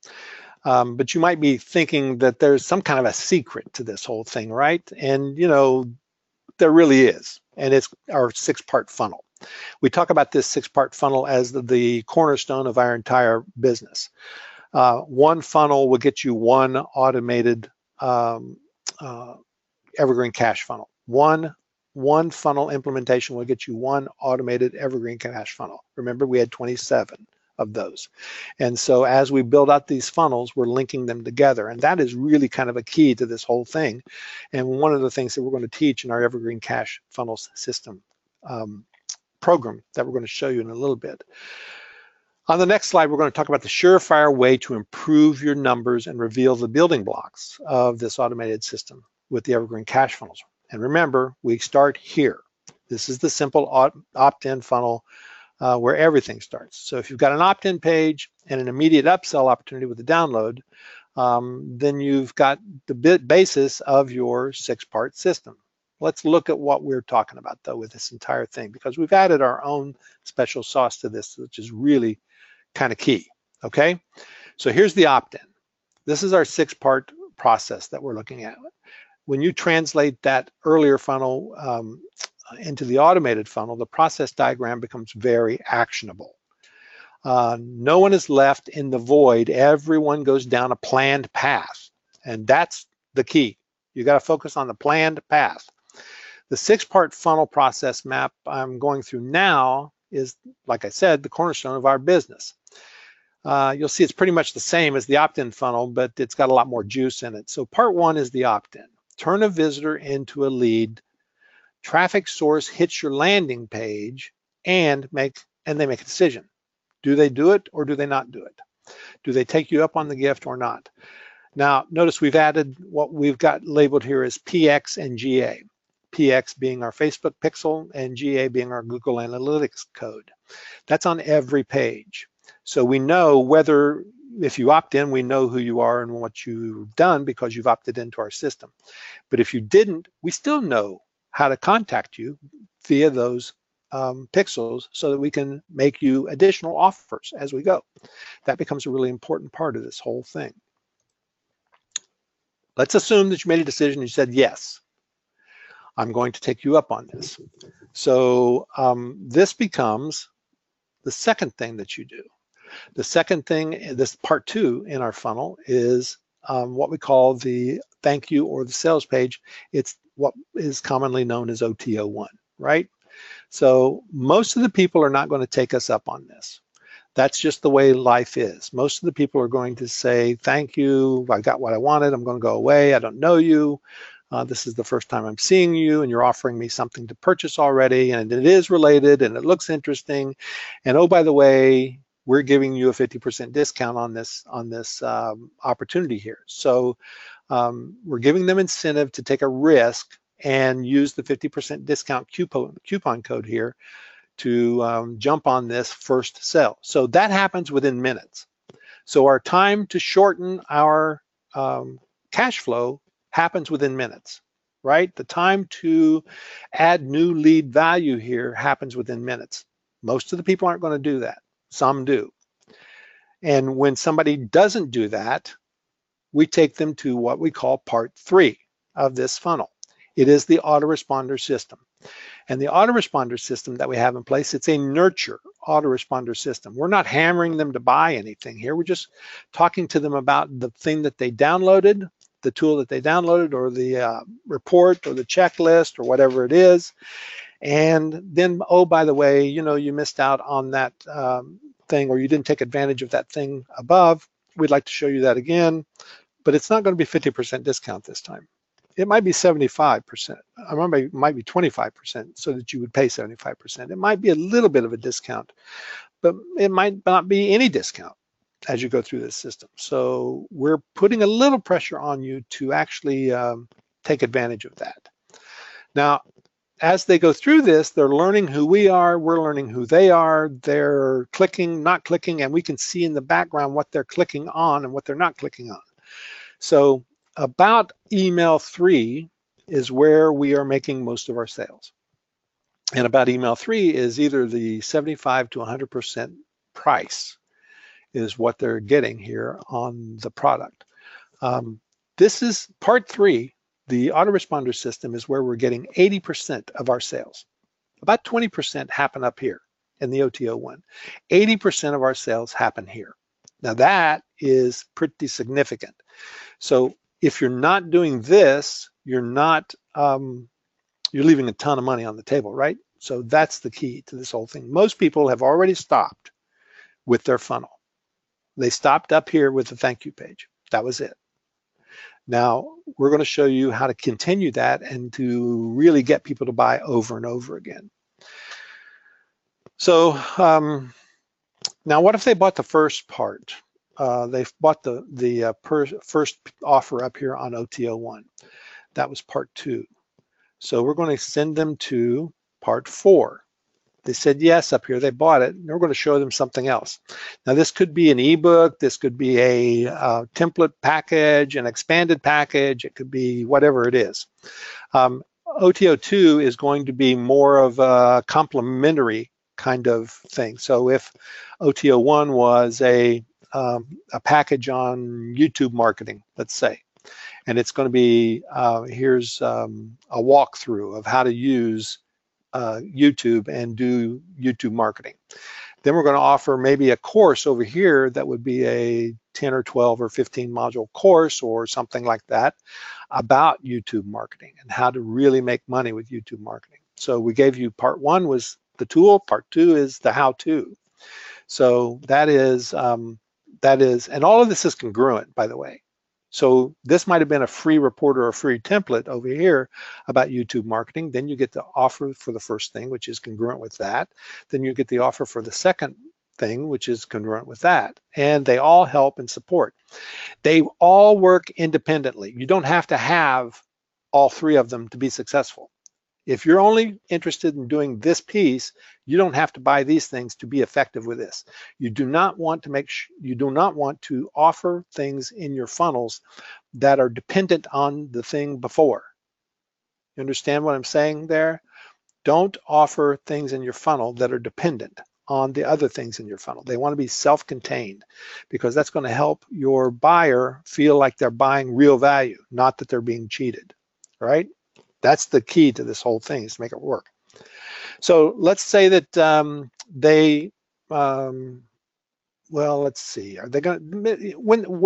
But you might be thinking that there's some kind of a secret to this whole thing, right? And, you know, there really is. And it's our 6-part funnel. We talk about this 6-part funnel as the cornerstone of our entire business. One funnel will get you one automated Evergreen cash funnel. One one funnel implementation will get you one automated evergreen cache funnel. Remember, we had 27 of those. And so as we build out these funnels, we're linking them together. And that is really kind of a key to this whole thing. And one of the things that we're going to teach in our Evergreen Cache Funnels System program that we're going to show you in a little bit. On the next slide, we're going to talk about the surefire way to improve your numbers and reveal the building blocks of this automated system with the Evergreen Cache Funnels. And remember, we start here. This is the simple opt-in funnel where everything starts. So if you've got an opt-in page and an immediate upsell opportunity with the download, then you've got the basis of your 6-part system. Let's look at what we're talking about though with this entire thing, because we've added our own special sauce to this, which is really kind of key, okay? So here's the opt-in. This is our 6-part process that we're looking at. When you translate that earlier funnel into the automated funnel, the process diagram becomes very actionable. No one is left in the void. Everyone goes down a planned path, and that's the key. You got to focus on the planned path. The 6-part funnel process map I'm going through now is, like I said, the cornerstone of our business. You'll see it's pretty much the same as the opt-in funnel, but it's got a lot more juice in it. So part 1 is the opt-in. Turn a visitor into a lead. Traffic source hits your landing page and they make a decision. Do they do it or do they not do it? Do they take you up on the gift or not? Now, notice we've added what we've got labeled here as PX and GA. PX being our Facebook pixel and GA being our Google Analytics code. That's on every page. So we know whether, if you opt in, we know who you are and what you've done because you've opted into our system. But if you didn't, we still know how to contact you via those pixels so that we can make you additional offers as we go. That becomes a really important part of this whole thing. Let's assume that you made a decision and you said, yes, I'm going to take you up on this. So this becomes the second thing that you do. The second thing, this part 2 in our funnel, is what we call the thank you or the sales page. It's what is commonly known as OTO1, right? So most of the people are not going to take us up on this. That's just the way life is. Most of the people are going to say, thank you, I got what I wanted, I'm going to go away, I don't know you. This is the first time I'm seeing you and you're offering me something to purchase already and it is related and it looks interesting. And oh, by the way, we're giving you a 50% discount on this opportunity here. So we're giving them incentive to take a risk and use the 50% discount coupon code here to jump on this first sale. So that happens within minutes. So our time to shorten our cash flow happens within minutes, right? The time to add new lead value here happens within minutes. Most of the people aren't going to do that. Some do. And when somebody doesn't do that, we take them to what we call part 3 of this funnel. It is the autoresponder system. And the autoresponder system that we have in place, it's a nurture autoresponder system. We're not hammering them to buy anything here. We're just talking to them about the thing that they downloaded, the tool that they downloaded, or the report or the checklist or whatever it is. And then, oh, by the way, you know, you missed out on that thing, or you didn't take advantage of that thing above. We'd like to show you that again, but it's not going to be 50% discount this time. It might be 75%. I remember it might be 25% so that you would pay 75%. It might be a little bit of a discount, but it might not be any discount as you go through this system. So we're putting a little pressure on you to actually take advantage of that. Now, as they go through this, they're learning who we are, we're learning who they are, they're clicking, not clicking, and we can see in the background what they're clicking on and what they're not clicking on. So about email 3 is where we are making most of our sales. And about email 3 is either the 75 to 100% price is what they're getting here on the product. This is part 3. The autoresponder system is where we're getting 80% of our sales. About 20% happen up here in the OTO1. 80% of our sales happen here. Now that is pretty significant. So if you're not doing this, you're not you're leaving a ton of money on the table, right? So that's the key to this whole thing. Most people have already stopped with their funnel. They stopped up here with the thank you page. That was it. Now, we're going to show you how to continue that and to really get people to buy over and over again. So now what if they bought the first part? They've bought the first offer up here on OTO1. That was part 2. So we're going to send them to part 4. They said yes up here, they bought it, and we're going to show them something else. Now this could be an ebook, this could be a template package, an expanded package, it could be whatever it is. OTO2 is going to be more of a complementary kind of thing. So if OTO1 was a package on YouTube marketing, let's say, and it's going to be, here's a walkthrough of how to use YouTube and do YouTube marketing. Then we're going to offer maybe a course over here that would be a 10 or 12 or 15 module course or something like that about YouTube marketing and how to really make money with YouTube marketing. So we gave you part 1 was the tool, part 2 is the how-to. So that is, and all of this is congruent, by the way. So this might have been a free report or a free template over here about YouTube marketing. Then you get the offer for the first thing, which is congruent with that. Then you get the offer for the second thing, which is congruent with that. And they all help and support. They all work independently. You don't have to have all 3 of them to be successful. If you're only interested in doing this piece, you don't have to buy these things to be effective with this. You do not want to offer things in your funnels that are dependent on the thing before. You understand what I'm saying there? Don't offer things in your funnel that are dependent on the other things in your funnel. They want to be self-contained because that's going to help your buyer feel like they're buying real value, not that they're being cheated, right? That's the key to this whole thing, is to make it work. So let's say that well, let's see, are they going to,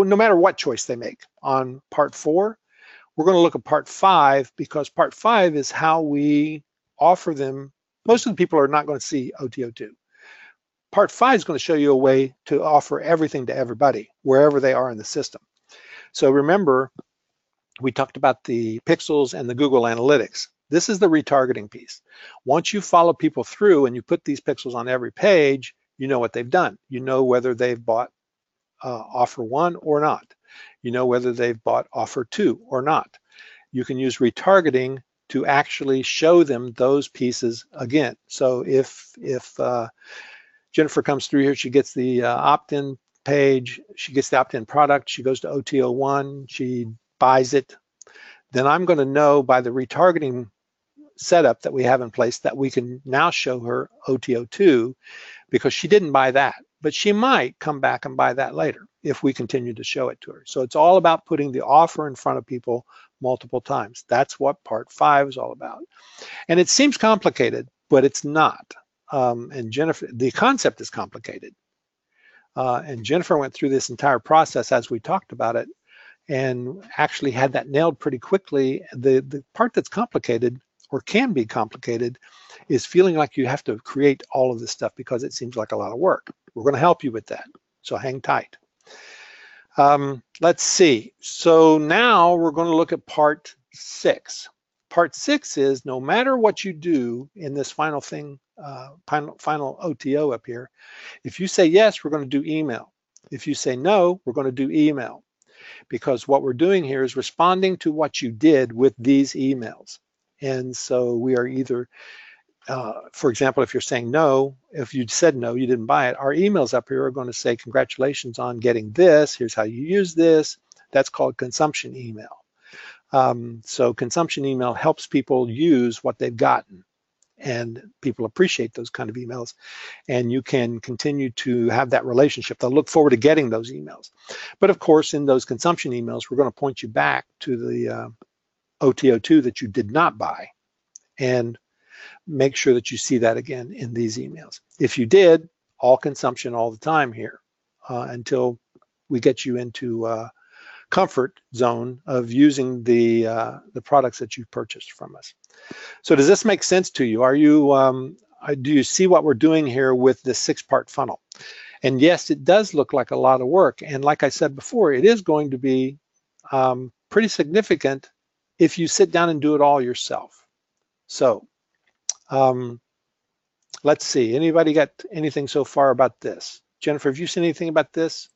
no matter what choice they make on part 4, we're going to look at part 5 because part 5 is how we offer them. Most of the people are not going to see OTO2. Part 5 is going to show you a way to offer everything to everybody, wherever they are in the system. So remember, we talked about the pixels and the Google Analytics. This is the retargeting piece. Once you follow people through and you put these pixels on every page, you know what they've done. You know whether they've bought offer 1 or not. You know whether they've bought offer 2 or not. You can use retargeting to actually show them those pieces again. So if Jennifer comes through here, she gets the opt-in page, she gets the opt-in product, she goes to OTO1, she buys it, then I'm going to know by the retargeting setup that we have in place that we can now show her OTO2 because she didn't buy that, but she might come back and buy that later if we continue to show it to her. So it's all about putting the offer in front of people multiple times. That's what part 5 is all about. And it seems complicated, but it's not. And Jennifer, the concept is complicated. And Jennifer went through this entire process as we talked about it and actually had that nailed pretty quickly. The part that's complicated or can be complicated is feeling like you have to create all of this stuff because it seems like a lot of work. We're going to help you with that, so hang tight. Let's see. So now we're going to look at part 6. Part 6 is no matter what you do in this final thing, final OTO up here, if you say yes, we're going to do email. If you say no, we're going to do email. Because what we're doing here is responding to what you did with these emails. And so we are either, for example, if you're saying no, if you said no, you didn't buy it, our emails up here are going to say, congratulations on getting this, here's how you use this. That's called consumption email. So consumption email helps people use what they've gotten. And people appreciate those kind of emails, and you can continue to have that relationship. They'll look forward to getting those emails. But of course, in those consumption emails, we're going to point you back to the OTO2 that you did not buy and make sure that you see that again in these emails. If you did, all consumption all the time here until we get you into comfort zone of using the products that you've purchased from us. So does this make sense to you? Are you do you see what we're doing here with this 6-part funnel? And yes, it does look like a lot of work. And like I said before, it is going to be pretty significant if you sit down and do it all yourself. So let's see. Anybody got anything so far about this? Jennifer, have you seen anything about this?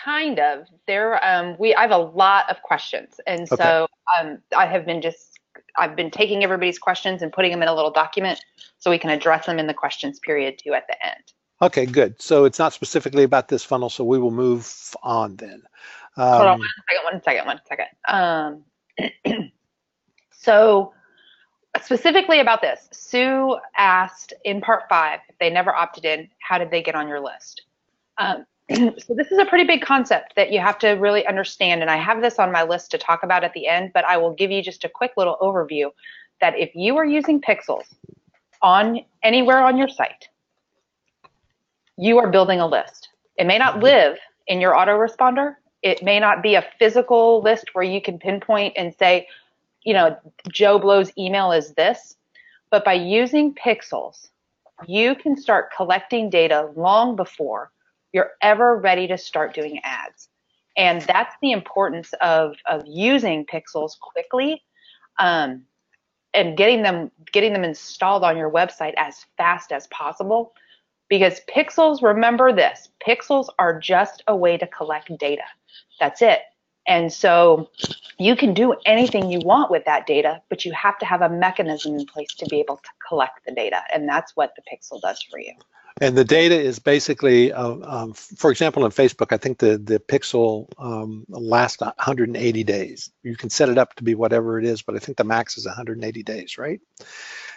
Kind of. There, I have a lot of questions, and Okay. so I've been taking everybody's questions and putting them in a little document so we can address them in the questions period too at the end. Okay, good. So it's not specifically about this funnel, so we will move on then. Hold on one second. So specifically about this, Sue asked in part 5, if they never opted in, how did they get on your list? So this is a pretty big concept that you have to really understand, and I have this on my list to talk about at the end, but I will give you just a quick little overview that if you are using pixels on anywhere on your site, you are building a list. It may not live in your autoresponder. It may not be a physical list where you can pinpoint and say, you know, Joe Blow's email is this, but by using pixels, you can start collecting data long before you're ever ready to start doing ads. And that's the importance of using pixels quickly and getting them installed on your website as fast as possible. Because pixels, remember this, pixels are just a way to collect data. That's it. And so you can do anything you want with that data, but you have to have a mechanism in place to be able to collect the data. And that's what the pixel does for you. And the data is basically, for example, in Facebook, I think the pixel lasts 180 days. You can set it up to be whatever it is, but I think the max is 180 days, right?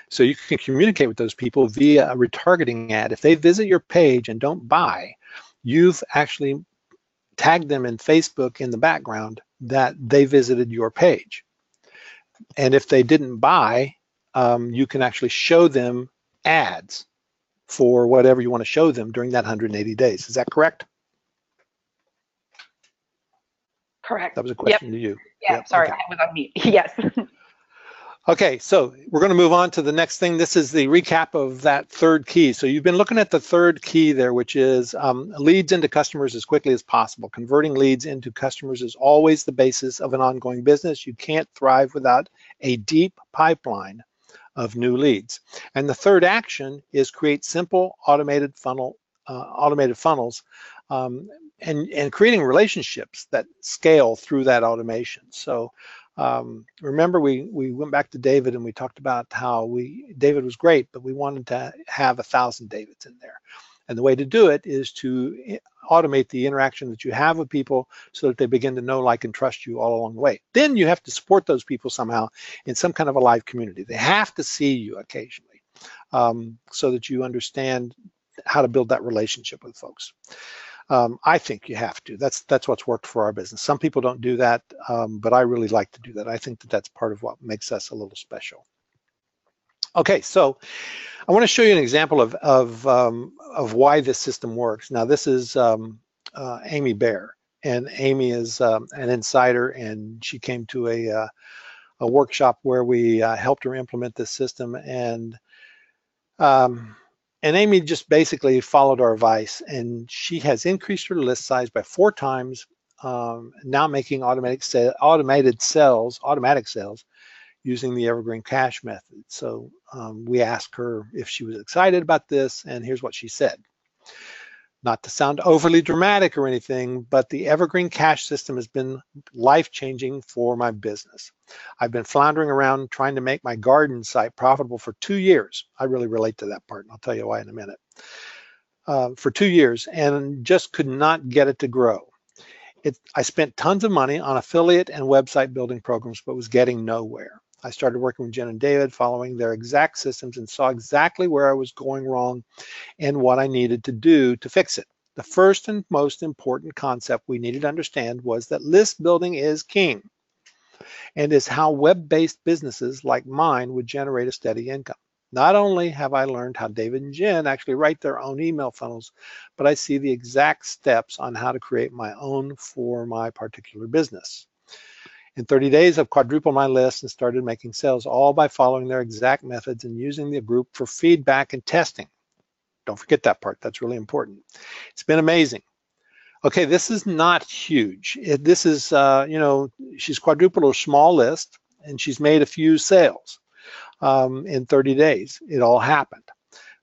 So you can communicate with those people via a retargeting ad. If they visit your page and don't buy, you've actually tagged them in Facebook in the background that they visited your page. And if they didn't buy, you can actually show them ads for whatever you want to show them during that 180 days. Is that correct? Correct. That was a question to you. Yeah, yep. Sorry, okay. I was on mute. Yes. Okay, so we're going to move on to the next thing. This is the recap of that 3rd key. So you've been looking at the 3rd key there, which is leads into customers as quickly as possible. Converting leads into customers is always the basis of an ongoing business. You can't thrive without a deep pipeline of new leads. And the 3rd action is create simple automated funnels and creating relationships that scale through that automation. So remember, we went back to David and we talked about how David was great, but we wanted to have 1,000 Davids in there. And the way to do it is to automate the interaction that you have with people so that they begin to know, like, and trust you all along the way. Then you have to support those people somehow in some kind of a live community. They have to see you occasionally so that you understand how to build that relationship with folks. I think you have to. That's what's worked for our business. Some people don't do that, but I really like to do that. I think that that's part of what makes us a little special. Okay, so I want to show you an example of why this system works. Now, this is Amy Bear, and Amy is an insider, and she came to a workshop where we helped her implement this system, and Amy just basically followed our advice, and she has increased her list size by 4 times, now making automatic sales using the Evergreen cache method. So we asked her if she was excited about this, and here's what she said. Not to sound overly dramatic or anything, but the Evergreen cache system has been life-changing for my business. I've been floundering around trying to make my garden site profitable for 2 years. I really relate to that part, and I'll tell you why in a minute. For 2 years, and just could not get it to grow. I spent tons of money on affiliate and website building programs, but was getting nowhere. I started working with Jen and David, following their exact systems, and saw exactly where I was going wrong and what I needed to do to fix it. The first and most important concept we needed to understand was that list building is king and is how web-based businesses like mine would generate a steady income. Not only have I learned how David and Jen actually write their own email funnels, but I see the exact steps on how to create my own for my particular business. In 30 days, I've quadrupled my list and started making sales, all by following their exact methods and using the group for feedback and testing. Don't forget that part. That's really important. It's been amazing. Okay, this is not huge. This is, she's quadrupled her small list and she's made a few sales in 30 days. It all happened.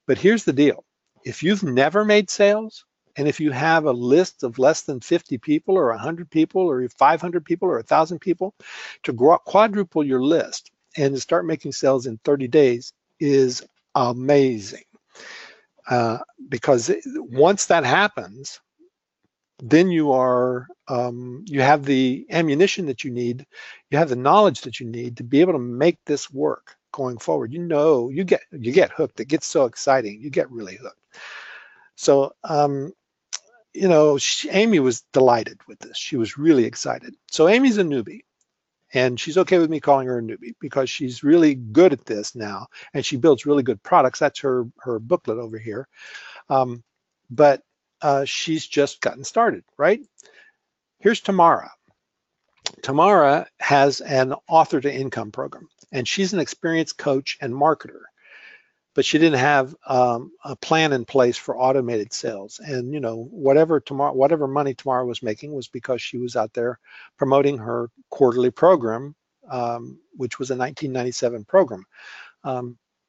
But here's the deal. If you've never made sales, and if you have a list of less than 50 people or 100 people or 500 people or 1,000 people, to quadruple your list and to start making sales in 30 days is amazing. Because once that happens, then you are, you have the ammunition that you need, you have the knowledge that you need to be able to make this work going forward. You get hooked. It gets so exciting. You get really hooked. So, Amy was delighted with this. She was really excited. So Amy's a newbie, and she's okay with me calling her a newbie because she's really good at this now, and she builds really good products. That's her booklet over here. But she's just gotten started, right? Here's Tamara. Tamara has an author to income program, and she's an experienced coach and marketer. But she didn't have a plan in place for automated sales. And whatever money Tamara was making was because she was out there promoting her quarterly program, which was a 1997 program.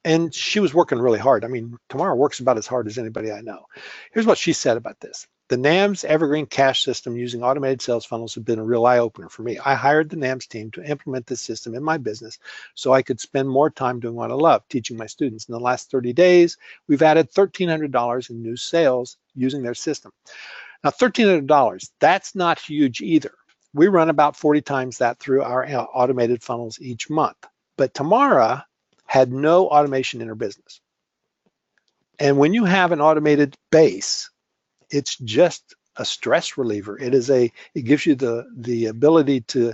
And she was working really hard. I mean, Tamara works about as hard as anybody I know. Here's what she said about this. The NAMS Evergreen cash system using automated sales funnels have been a real eye-opener for me. I hired the NAMS team to implement this system in my business so I could spend more time doing what I love, teaching my students. In the last 30 days, we've added $1,300 in new sales using their system. Now, $1,300, that's not huge either. We run about 40 times that through our automated funnels each month. But Tamara had no automation in her business. And when you have an automated base, it's just a stress reliever. It gives you the ability to,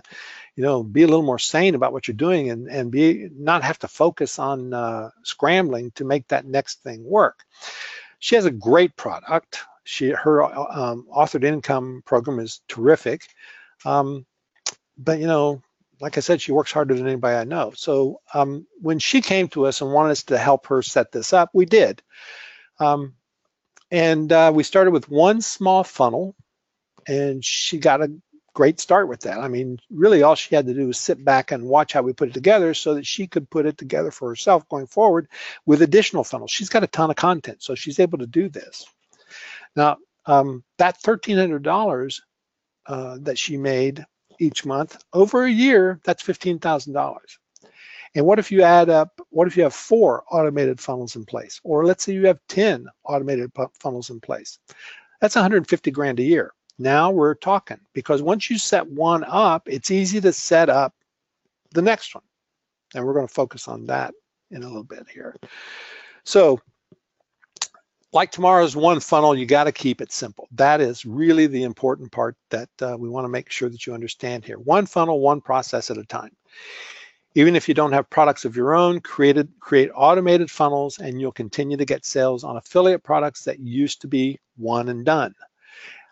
be a little more sane about what you're doing and not have to focus on scrambling to make that next thing work. She has a great product. Her authored income program is terrific. But like I said, she works harder than anybody I know. So when she came to us and wanted us to help her set this up, we did. And we started with one small funnel, and she got a great start with that. I mean, really all she had to do was sit back and watch how we put it together so that she could put it together for herself going forward with additional funnels. She's got a ton of content, so she's able to do this. Now, that $1,300 that she made each month, over a year, that's $15,000. And what if you have 4 automated funnels in place? Or let's say you have 10 automated funnels in place. That's 150 grand a year. Now we're talking, because once you set one up, it's easy to set up the next one. And we're going to focus on that in a little bit here. So like tomorrow's one funnel, you got to keep it simple. That is really the important part that we want to make sure that you understand here. One funnel, one process at a time. Even if you don't have products of your own, create automated funnels, and you'll continue to get sales on affiliate products that used to be one and done.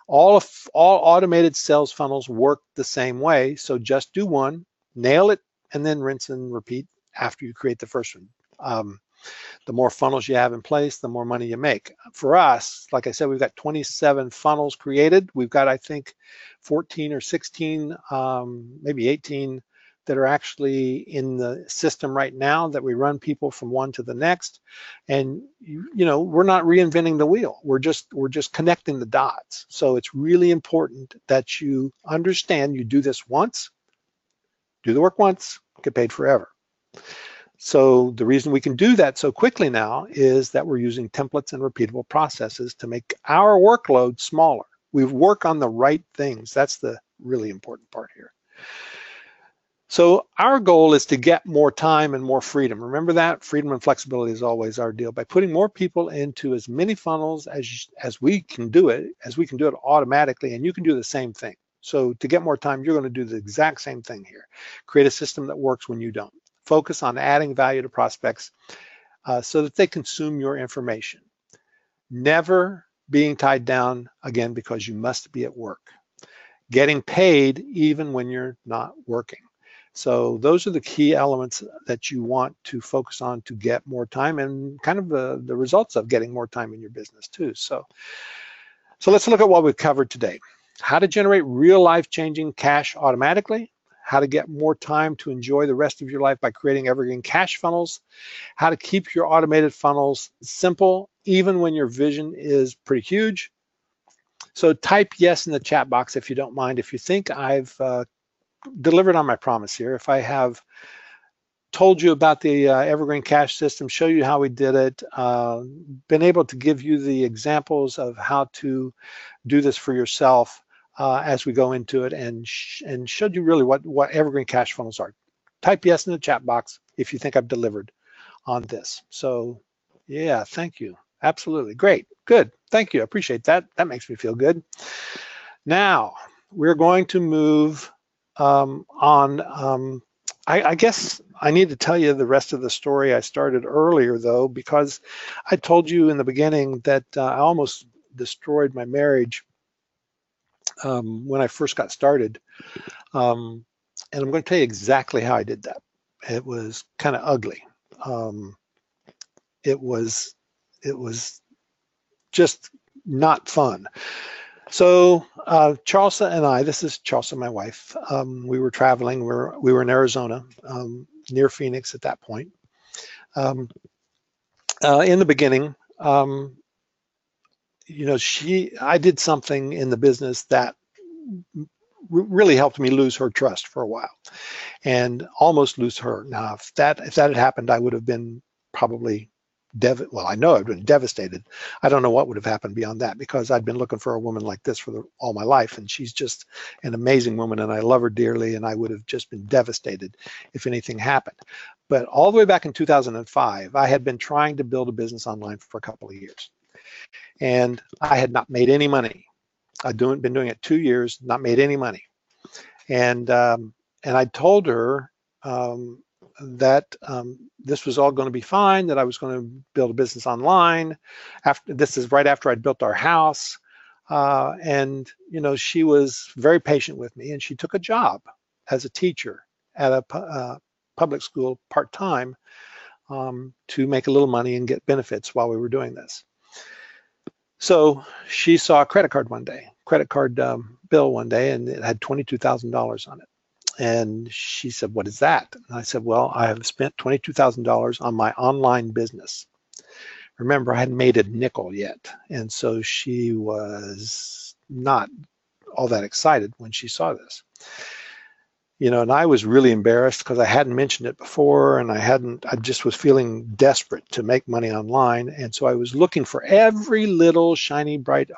All automated sales funnels work the same way, so just do one, nail it, and then rinse and repeat after you create the first one. The more funnels you have in place, the more money you make. For us, like I said, we've got 27 funnels created. We've got, I think, 14 or 16, maybe 18 that are actually in the system right now that we run people from one to the next. And we're not reinventing the wheel. We're just connecting the dots. So it's really important that you understand you do this once, do the work once, get paid forever. So the reason we can do that so quickly now is that we're using templates and repeatable processes to make our workload smaller. We work on the right things. That's the really important part here. So our goal is to get more time and more freedom. Remember that? Freedom and flexibility is always our deal. By putting more people into as many funnels as we can do it, automatically, and you can do the same thing. So to get more time, you're going to do the exact same thing here. Create a system that works when you don't. Focus on adding value to prospects. so that they consume your information. Never being tied down, again, because you must be at work. Getting paid even when you're not working. So those are the key elements that you want to focus on to get more time, and kind of the results of getting more time in your business too. So let's look at what we've covered today. How to generate real life-changing cash automatically, how to get more time to enjoy the rest of your life by creating evergreen cash funnels, how to keep your automated funnels simple even when your vision is pretty huge. So type yes in the chat box if you don't mind, if you think I've delivered on my promise here. If I have told you about the Evergreen Cash system, show you how we did it, been able to give you the examples of how to do this for yourself as we go into it, and showed you really what Evergreen Cash funnels are. Type yes in the chat box if you think I've delivered on this. So yeah, thank you. Absolutely. Great. Good. Thank you. I appreciate that. That makes me feel good. Now, we're going to move on. I guess I need to tell you the rest of the story I started earlier, though, because I told you in the beginning that I almost destroyed my marriage when I first got started. And I'm going to tell you exactly how I did that. It was kind of ugly. It was just not fun. So Charlesa and I, this is Charlesa, my wife, we were traveling, we were in Arizona, near Phoenix at that point. In the beginning, you know, I did something in the business that really helped me lose her trust for a while and almost lose her. Now, if that had happened, I would have been probably well, I know I've been devastated. I don't know what would have happened beyond that, because I'd been looking for a woman like this for all my life, and she's just an amazing woman, and I love her dearly, and I would have just been devastated if anything happened. But all the way back in 2005, I had been trying to build a business online for a couple of years, and I had not made any money. I'd been doing it 2 years, not made any money, and I told her that this was all going to be fine, that I was going to build a business online. This is right after I'd built our house. And, you know, she was very patient with me, and she took a job as a teacher at a public school part-time to make a little money and get benefits while we were doing this. So she saw a credit card bill one day, and it had $22,000 on it. And she said, "What is that?" And I said, "Well, I have spent $22,000 on my online business." Remember, I hadn't made a nickel yet. And so she was not all that excited when she saw this. You know, and I was really embarrassed because I hadn't mentioned it before, and I just was feeling desperate to make money online. And so I was looking for every little shiny, bright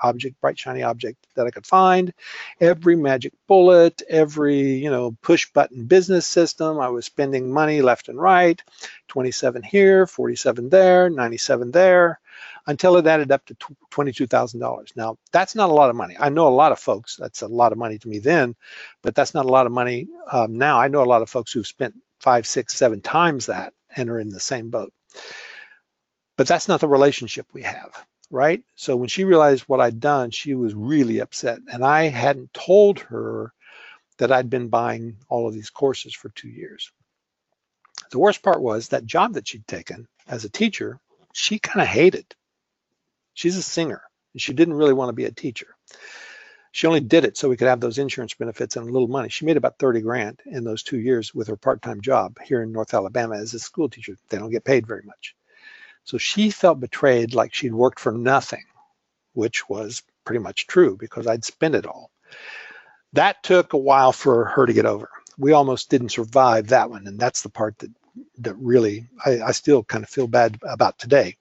shiny object that I could find, every magic bullet, every, you know, push button business system. I was spending money left and right, 27 here, 47 there, 97 there, until it added up to $22,000. Now, that's not a lot of money. I know a lot of folks, that's a lot of money to me then, but that's not a lot of money now. I know a lot of folks who've spent 5, 6, 7 times that and are in the same boat. But that's not the relationship we have, right? So when she realized what I'd done, she was really upset. And I hadn't told her that I'd been buying all of these courses for 2 years. The worst part was that job that she'd taken as a teacher, she kind of hated. She's a singer, and she didn't really want to be a teacher. She only did it so we could have those insurance benefits and a little money. She made about 30 grand in those 2 years with her part-time job here in North Alabama as a school teacher. They don't get paid very much. So she felt betrayed, like she'd worked for nothing, which was pretty much true because I'd spent it all. That took a while for her to get over. We almost didn't survive that one, and that's the part that really I still kind of feel bad about today.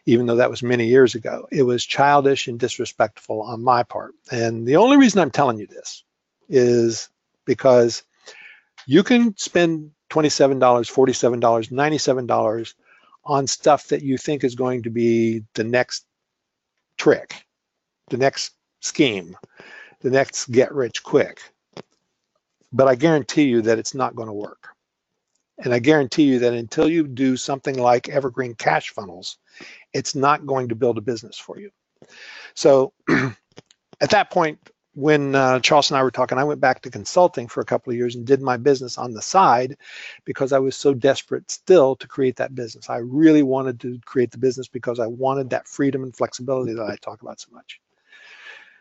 Even though that was many years ago. It was childish and disrespectful on my part. And the only reason I'm telling you this is because you can spend $27, $47, $97 on stuff that you think is going to be the next trick, the next scheme, the next get rich quick. But I guarantee you that it's not going to work. And I guarantee you that until you do something like Evergreen cash funnels, it's not going to build a business for you. So at that point, when Charles and I were talking, I went back to consulting for a couple of years and did my business on the side because I was so desperate still to create that business. I really wanted to create the business because I wanted that freedom and flexibility that I talk about so much.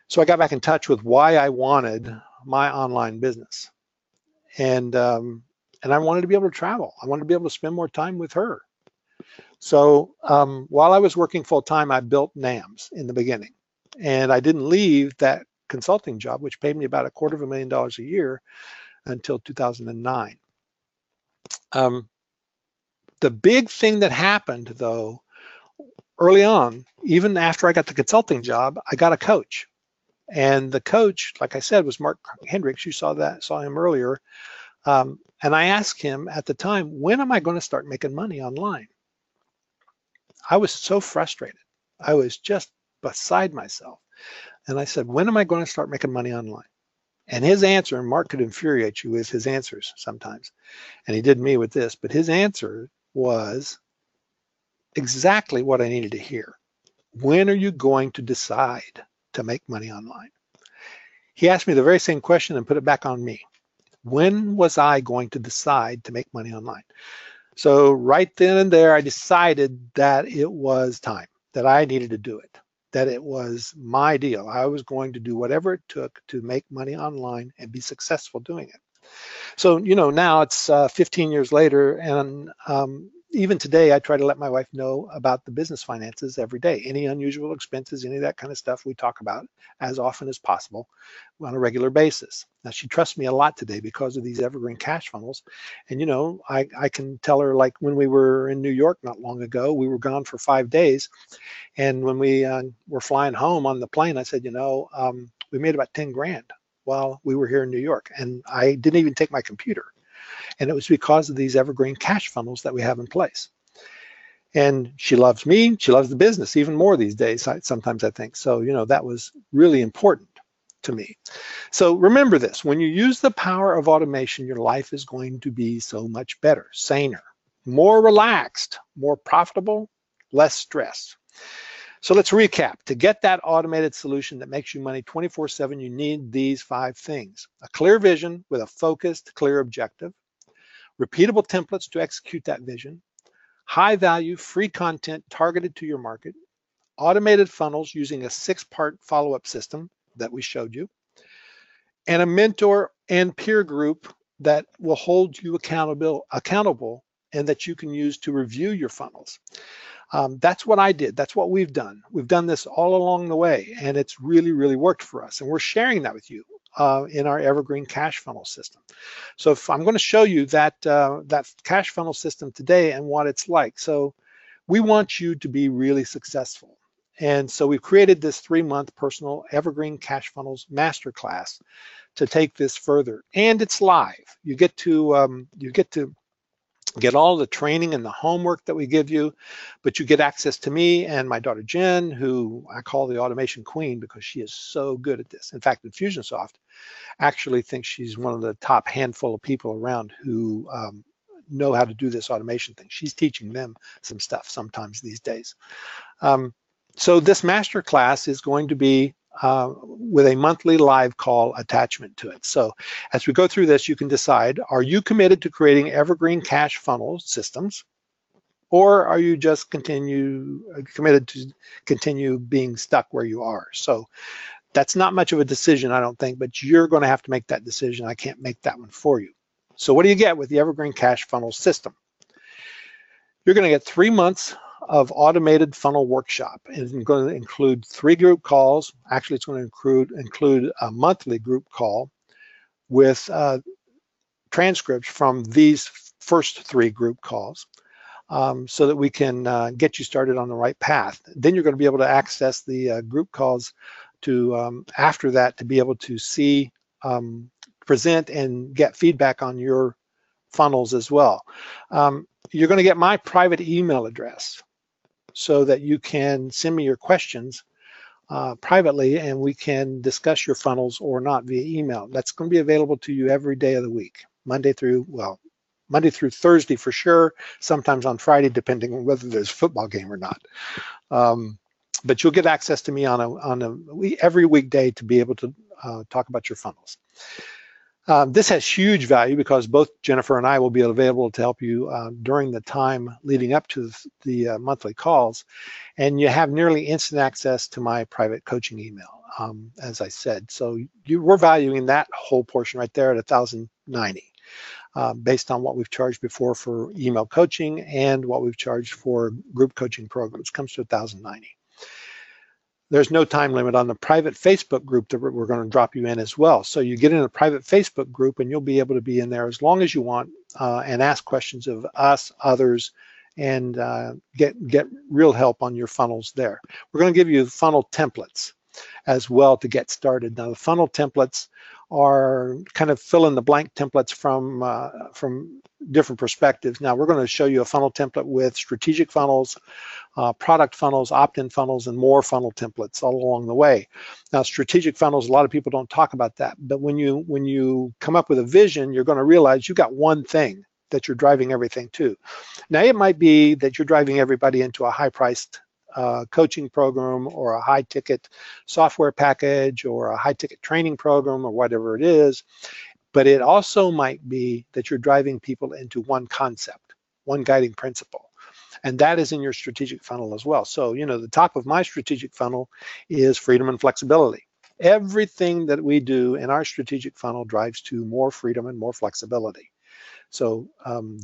So I got back in touch with why I wanted my online business. And I wanted to be able to travel. I wanted to be able to spend more time with her. So while I was working full time, I built MyNAMS in the beginning. And I didn't leave that consulting job, which paid me about $250,000 a year until 2009. The big thing that happened, though, early on, even after I got the consulting job, I got a coach. And the coach, like I said, was Mark Hendricks. You saw him earlier. And I asked him at the time, when am I going to start making money online? I was so frustrated. I was just beside myself. And I said, when am I going to start making money online? And his answer, and Mark could infuriate you with his answers sometimes, and he did me with this, but his answer was exactly what I needed to hear. When are you going to decide to make money online? He asked me the very same question and put it back on me. When was I going to decide to make money online? So right then and there, I decided that it was time, that I needed to do it, that it was my deal. I was going to do whatever it took to make money online and be successful doing it. So, now it's 15 years later, and even today, I try to let my wife know about the business finances every day. Any unusual expenses, any of that kind of stuff we talk about as often as possible on a regular basis. Now, she trusts me a lot today because of these Evergreen cash funnels. And, I can tell her, like when we were in New York not long ago, we were gone for 5 days. And when we were flying home on the plane, I said, we made about 10 grand while we were here in New York. And I didn't even take my computer. And it was because of these Evergreen cash funnels that we have in place. And she loves me. She loves the business even more these days, sometimes I think. So, that was really important to me. So remember this, when you use the power of automation, your life is going to be so much better, saner, more relaxed, more profitable, less stress. So let's recap. To get that automated solution that makes you money 24/7, you need these 5 things. A clear vision with a focused, clear objective. Repeatable templates to execute that vision, high value, free content targeted to your market, automated funnels using a 6-part follow-up system that we showed you, and a mentor and peer group that will hold you accountable and that you can use to review your funnels. That's what I did. That's what we've done. We've done this all along the way, and it's really, really worked for us. And we're sharing that with you in our Evergreen cash funnel system. So if I'm going to show you that cash funnel system today and what it's like. So we want you to be really successful. And so we've created this 3-month personal Evergreen cash funnels masterclass to take this further. And it's live. You get to get all the training and the homework that we give you, but you get access to me and my daughter Jen, who I call the automation queen because she is so good at this. In fact, Infusionsoft actually thinks she's one of the top handful of people around who know how to do this automation thing. She's teaching them some stuff sometimes these days. So this master class is going to be with a monthly live call attachment to it. So as we go through this, you can decide, are you committed to creating Evergreen cash funnel systems, or are you just committed to continue being stuck where you are? So that's not much of a decision, I don't think, but you're going to have to make that decision. I can't make that one for you. So what do you get with the Evergreen cash funnel system? You're going to get 3 months of automated funnel workshop. It's going to include 3 group calls. Actually, it's going to include a monthly group call with transcripts from these first 3 group calls so that we can get you started on the right path. Then you're going to be able to access the group calls to after that to be able to see, present, and get feedback on your funnels as well. You're going to get my private email address so that you can send me your questions privately and we can discuss your funnels or not via email. That's going to be available to you every day of the week, Monday through, well, Monday through Thursday for sure, sometimes on Friday, depending on whether there's a football game or not. But you'll get access to me every weekday to be able to talk about your funnels. This has huge value because both Jennifer and I will be available to help you during the time leading up to the monthly calls. And you have nearly instant access to my private coaching email, as I said. So we're valuing that whole portion right there at $1,090, based on what we've charged before for email coaching and what we've charged for group coaching programs. Comes to $1,090. There's no time limit on the private Facebook group that we're going to drop you in as well. So you get in a private Facebook group and you'll be able to be in there as long as you want and ask questions of us, others, and get real help on your funnels there. We're going to give you funnel templates as well to get started. Now the funnel templates are kind of fill in the blank templates from different perspectives. Now we're going to show you a funnel template with strategic funnels, product funnels, opt-in funnels, and more funnel templates all along the way. Now strategic funnels, a lot of people don't talk about that, but when you come up with a vision, you're going to realize you got one thing that you're driving everything to. Now it might be that you're driving everybody into a high-priced coaching program or a high-ticket software package or a high-ticket training program or whatever it is, but it also might be that you're driving people into one concept, one guiding principle, and that is in your strategic funnel as well. So, the top of my strategic funnel is freedom and flexibility. Everything that we do in our strategic funnel drives to more freedom and more flexibility. So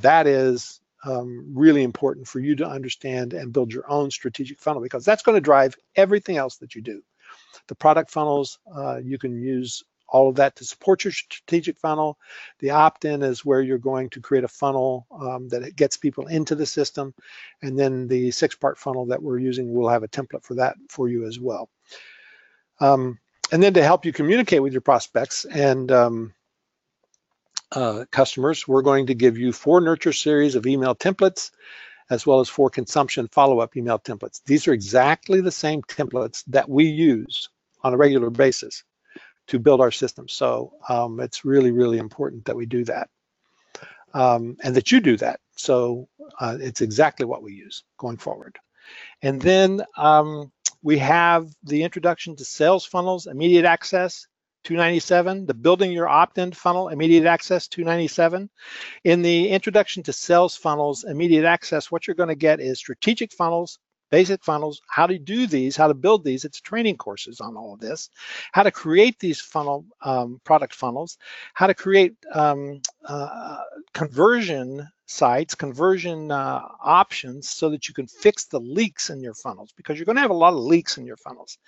that is really important for you to understand and build your own strategic funnel, because that's going to drive everything else that you do. The product funnels, you can use all of that to support your strategic funnel. The opt-in is where you're going to create a funnel that gets people into the system. And then the 6-part funnel that we're using, we'll have a template for that for you as well. And then to help you communicate with your prospects and customers, we're going to give you 4 nurture series of email templates, as well as 4 consumption follow-up email templates. These are exactly the same templates that we use on a regular basis to build our system. So it's really, really important that we do that and that you do that. So it's exactly what we use going forward. And then we have the introduction to sales funnels, immediate access, $297, the building your opt-in funnel, immediate access, $297. In the introduction to sales funnels, immediate access, what you're going to get is strategic funnels, basic funnels, how to do these, how to build these. It's training courses on all of this, how to create these funnel product funnels, how to create conversion sites, conversion options so that you can fix the leaks in your funnels, because you're going to have a lot of leaks in your funnels.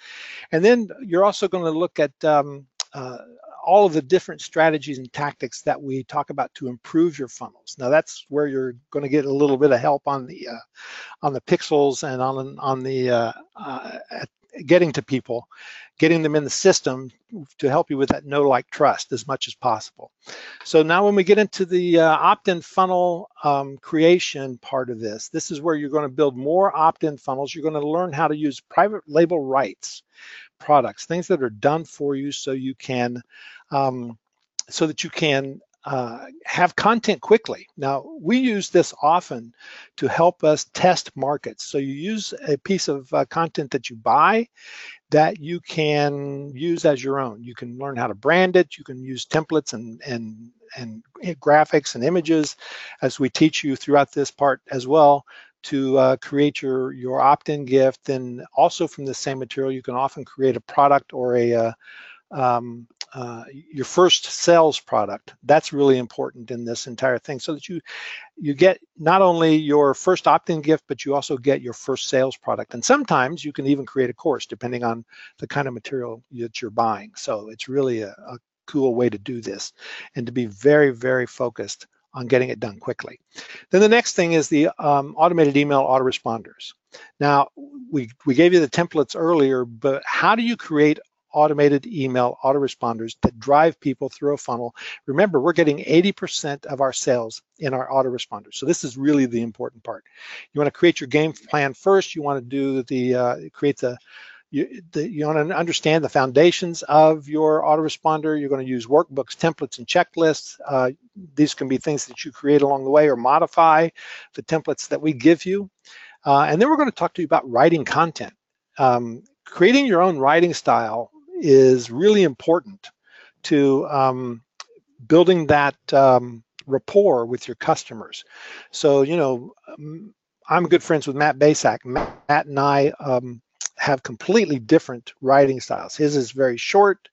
And then you're also going to look at all of the different strategies and tactics that we talk about to improve your funnels. Now that's where you're going to get a little bit of help on the pixels and on the getting to people, getting them in the system to help you with that know, like, trust as much as possible. So now when we get into the opt-in funnel creation part of this, this is where you're going to build more opt-in funnels. You're going to learn how to use private label rights products, things that are done for you so you can have content quickly. Now, we use this often to help us test markets. So you use a piece of content that you buy that you can use as your own. You can learn how to brand it. You can use templates and graphics and images, as we teach you throughout this part as well, to create your opt-in gift. And also from the same material, you can often create a product or your first sales product. That's really important in this entire thing, so that you get not only your first opt-in gift, but you also get your first sales product. And sometimes you can even create a course depending on the kind of material that you're buying. So it's really a cool way to do this and to be very, very focused on getting it done quickly. Then the next thing is the automated email autoresponders. Now, we gave you the templates earlier, but how do you create automated email autoresponders that drive people through a funnel? Remember, we're getting 80% of our sales in our autoresponders. So this is really the important part. You want to create your game plan first. You want to do create the You want to understand the foundations of your autoresponder. You're going to use workbooks, templates, and checklists. These can be things that you create along the way or modify the templates that we give you. And then we're going to talk to you about writing content. Creating your own writing style is really important to building that rapport with your customers. So, I'm good friends with Matt Basak. Matt and I have completely different writing styles. His is very short,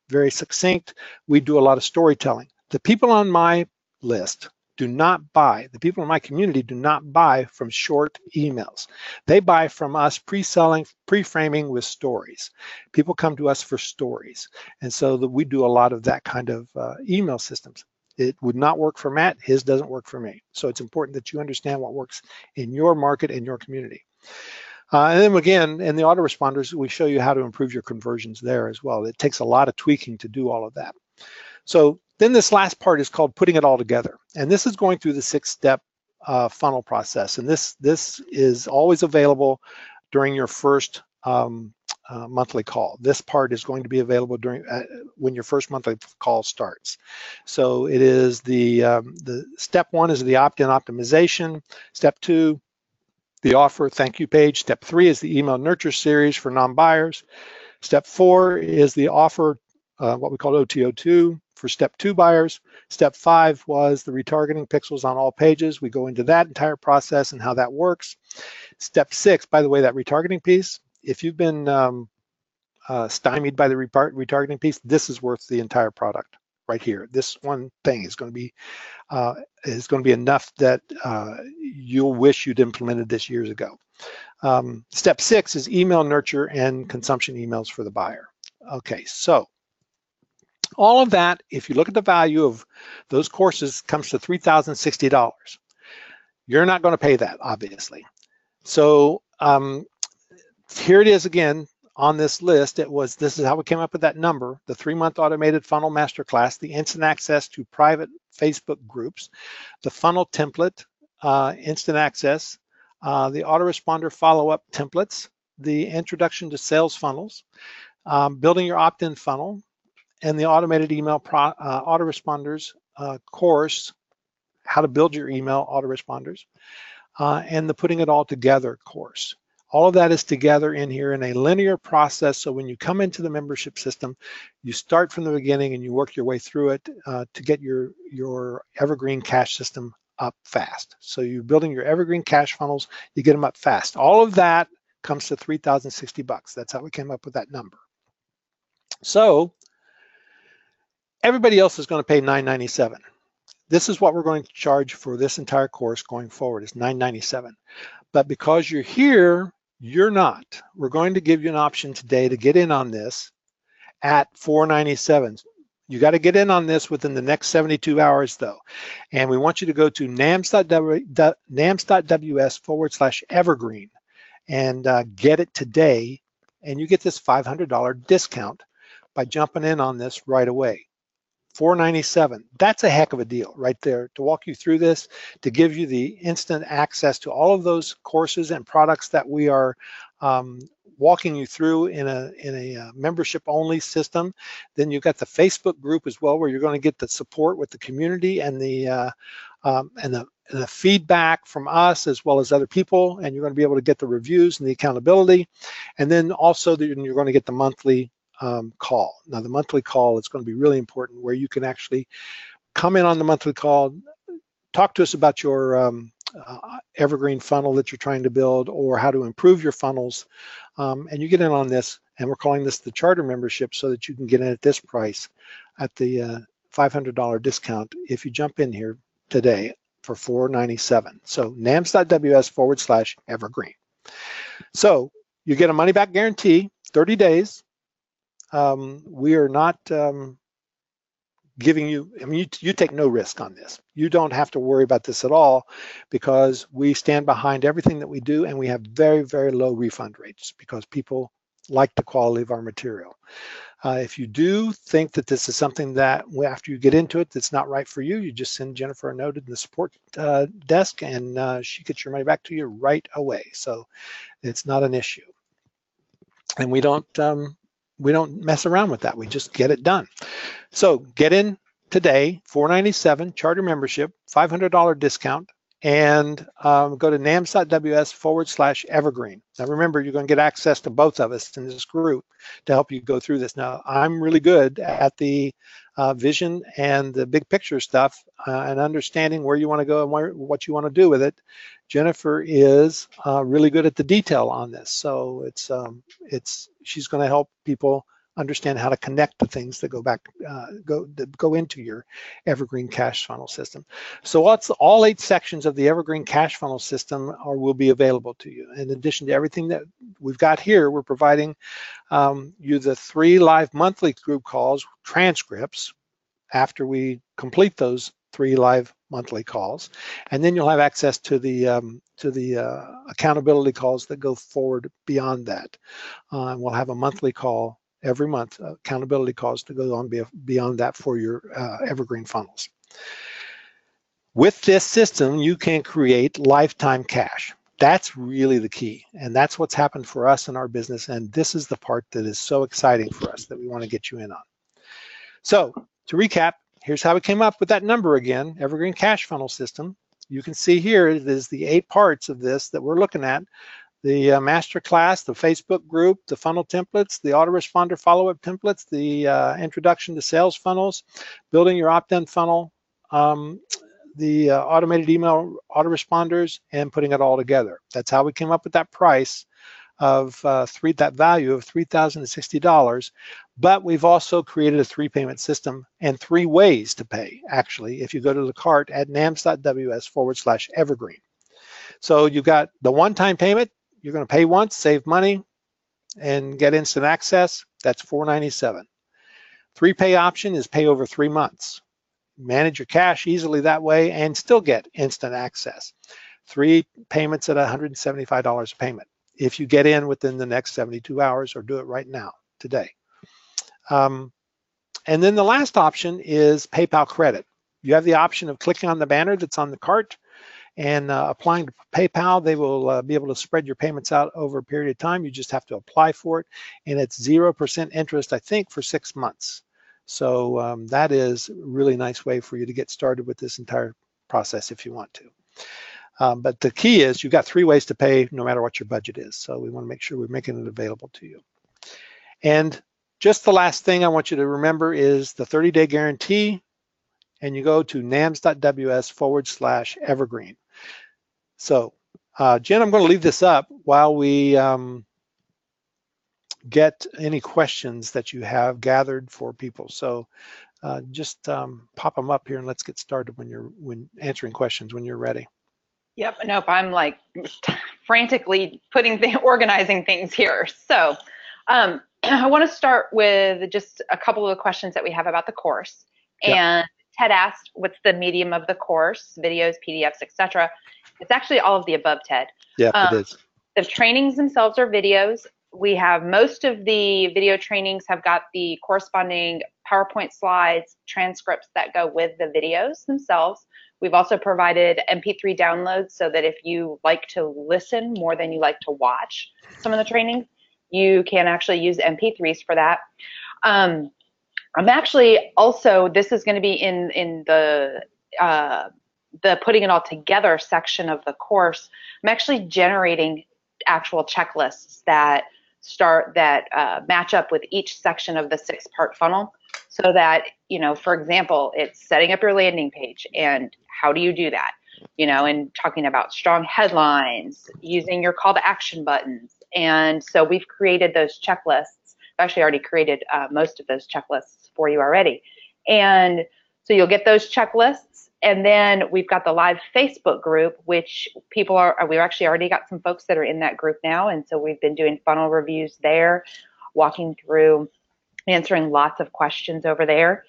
very succinct. We do a lot of storytelling. The people on my list do not buy, the people in my community do not buy from short emails. They buy from us pre-selling, pre-framing with stories. People come to us for stories. And so we do a lot of that kind of email systems. It would not work for Matt, his doesn't work for me. So it's important that you understand what works in your market and your community. And then again, in the autoresponders, we show you how to improve your conversions there as well. It takes a lot of tweaking to do all of that. So then this last part is called putting it all together. And this is going through the 6-step funnel process. And this is always available during your first monthly call. This part is going to be available during when your first monthly call starts. So it is the step 1 is the opt-in optimization. Step 2, the offer thank you page. Step 3 is the email nurture series for non-buyers. Step 4 is the offer, what we call OTO2 for step 2 buyers. Step 5 was the retargeting pixels on all pages. We go into that entire process and how that works. Step 6, by the way, that retargeting piece, if you've been stymied by the retargeting piece, this is worth the entire product right here. This one thing is going to be enough that you'll wish you'd implemented this years ago. Step 6 is email nurture and consumption emails for the buyer. Okay, so all of that, if you look at the value of those courses, comes to $3,060. You're not going to pay that, obviously. So here it is again on this list. This is how we came up with that number: the 3-month automated funnel masterclass, the instant access to private Facebook groups, the funnel template, instant access, the autoresponder follow-up templates, the introduction to sales funnels, building your opt-in funnel, and the automated email autoresponders course, how to build your email autoresponders, and the putting it all together course. All of that is together in here in a linear process. So when you come into the membership system, you start from the beginning and you work your way through it to get your Evergreen cash system up fast. So you're building your Evergreen cash funnels, you get them up fast. All of that comes to $3,060. That's how we came up with that number. So everybody else is going to pay $997. This is what we're going to charge for this entire course going forward, is $997. But because you're here, you're not. We're going to give you an option today to get in on this at $497. You got to get in on this within the next 72 hours though. And we want you to go to nams.ws/evergreen and get it today. And you get this $500 discount by jumping in on this right away. $497. That's a heck of a deal right there to walk you through this, to give you the instant access to all of those courses and products that we are walking you through in a membership only system. Then you've got the Facebook group as well, where you're going to get the support with the community and the feedback from us as well as other people, and you're going to be able to get the reviews and the accountability. And then also you're going to get the monthly call. Now the monthly call is going to be really important, where you can actually come in on the monthly call, talk to us about your Evergreen funnel that you're trying to build or how to improve your funnels, and you get in on this, and we're calling this the charter membership, so that you can get in at this price at the $500 discount if you jump in here today for $497. So nams.ws/evergreen. So you get a money back guarantee, 30 days. We are not giving you, I mean, you take no risk on this. You don't have to worry about this at all, because we stand behind everything that we do, and we have very, very low refund rates because people like the quality of our material. If you do think that this is something that after you get into it that's not right for you, you just send Jennifer a note in the support desk, and she gets your money back to you right away. So it's not an issue. and we don't mess around with that. We just get it done. So get in today, $497 charter membership, $500 discount, and go to nams.ws/evergreen. Now remember, you're going to get access to both of us in this group to help you go through this. Now I'm really good at the vision and the big picture stuff and understanding where you want to go and what you want to do with it. Jennifer is really good at the detail on this, so she's going to help people understand how to connect the things that go into your Evergreen cash funnel system. So all 8 sections of the Evergreen cash funnel system will be available to you. In addition to everything that we've got here, we're providing you the 3 live monthly group calls, transcripts, after we complete those 3 live monthly calls, and then you'll have access to the accountability calls that go forward beyond that. We'll have a monthly call every month, accountability calls to go on beyond that for your Evergreen funnels. With this system, you can create lifetime cash. That's really the key, and that's what's happened for us in our business, and this is the part that is so exciting for us that we want to get you in on. So to recap, here's how we came up with that number again, Evergreen cash funnel system. You can see here it is the 8 parts of this that we're looking at: the master class, the Facebook group, the funnel templates, the autoresponder follow-up templates, the introduction to sales funnels, building your opt-in funnel, the automated email autoresponders, and putting it all together. That's how we came up with that price of that value of $3,060. But we've also created a 3-payment system and 3 ways to pay, actually, if you go to the cart at nams.ws/evergreen. So you've got the one-time payment. You're going to pay once, save money, and get instant access. That's $497. 3-pay option is pay over 3 months. Manage your cash easily that way and still get instant access. 3 payments at $175 a payment if you get in within the next 72 hours or do it right now, today. And then the last option is PayPal credit. You have the option of clicking on the banner that's on the cart and applying to PayPal. They will be able to spread your payments out over a period of time. You just have to apply for it, and it's 0% interest, I think, for 6 months. So that is a really nice way for you to get started with this entire process if you want to. But the key is you've got 3 ways to pay no matter what your budget is. So we want to make sure we're making it available to you. And just the last thing I want you to remember is the 30-day guarantee, and you go to nams.ws/evergreen. So Jen, I'm going to leave this up while we get any questions that you have gathered for people. So just pop them up here and let's get started when answering questions when you're ready. Yep, nope, I'm like frantically organizing things here. So I want to start with just a couple of the questions that we have about the course. Yep. And Ted asked, what's the medium of the course? Videos, PDFs, etc. It's actually all of the above, Ted. Yeah, it is. The trainings themselves are videos. We have most of the video trainings have got the corresponding PowerPoint slides, transcripts that go with the videos themselves. We've also provided MP3 downloads so that if you like to listen more than you like to watch some of the trainings, you can actually use MP3s for that. I'm actually also, this is going to be in the putting it all together section of the course. I'm actually generating actual checklists that match up with each section of the 6-part funnel, so that, for example, it's setting up your landing page and how do you do that, and talking about strong headlines, using your call to action buttons. And so we've created those checklists. I've actually already created most of those checklists for you already. And so you'll get those checklists. And then we've got the live Facebook group, which we've actually already got some folks that are in that group now. And so we've been doing funnel reviews there, walking through, answering lots of questions over there.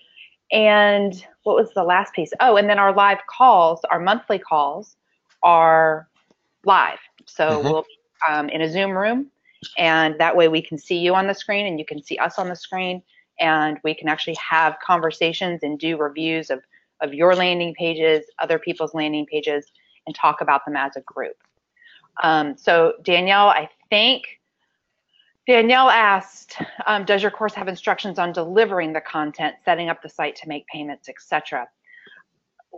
And what was the last piece? Oh, and then our live calls, our monthly calls are live. So we'll be in a Zoom room, and that way we can see you on the screen and you can see us on the screen, and we can actually have conversations and do reviews of your landing pages, other people's landing pages, and talk about them as a group. So Danielle, I think Danielle asked, does your course have instructions on delivering the content, setting up the site to make payments, etc.?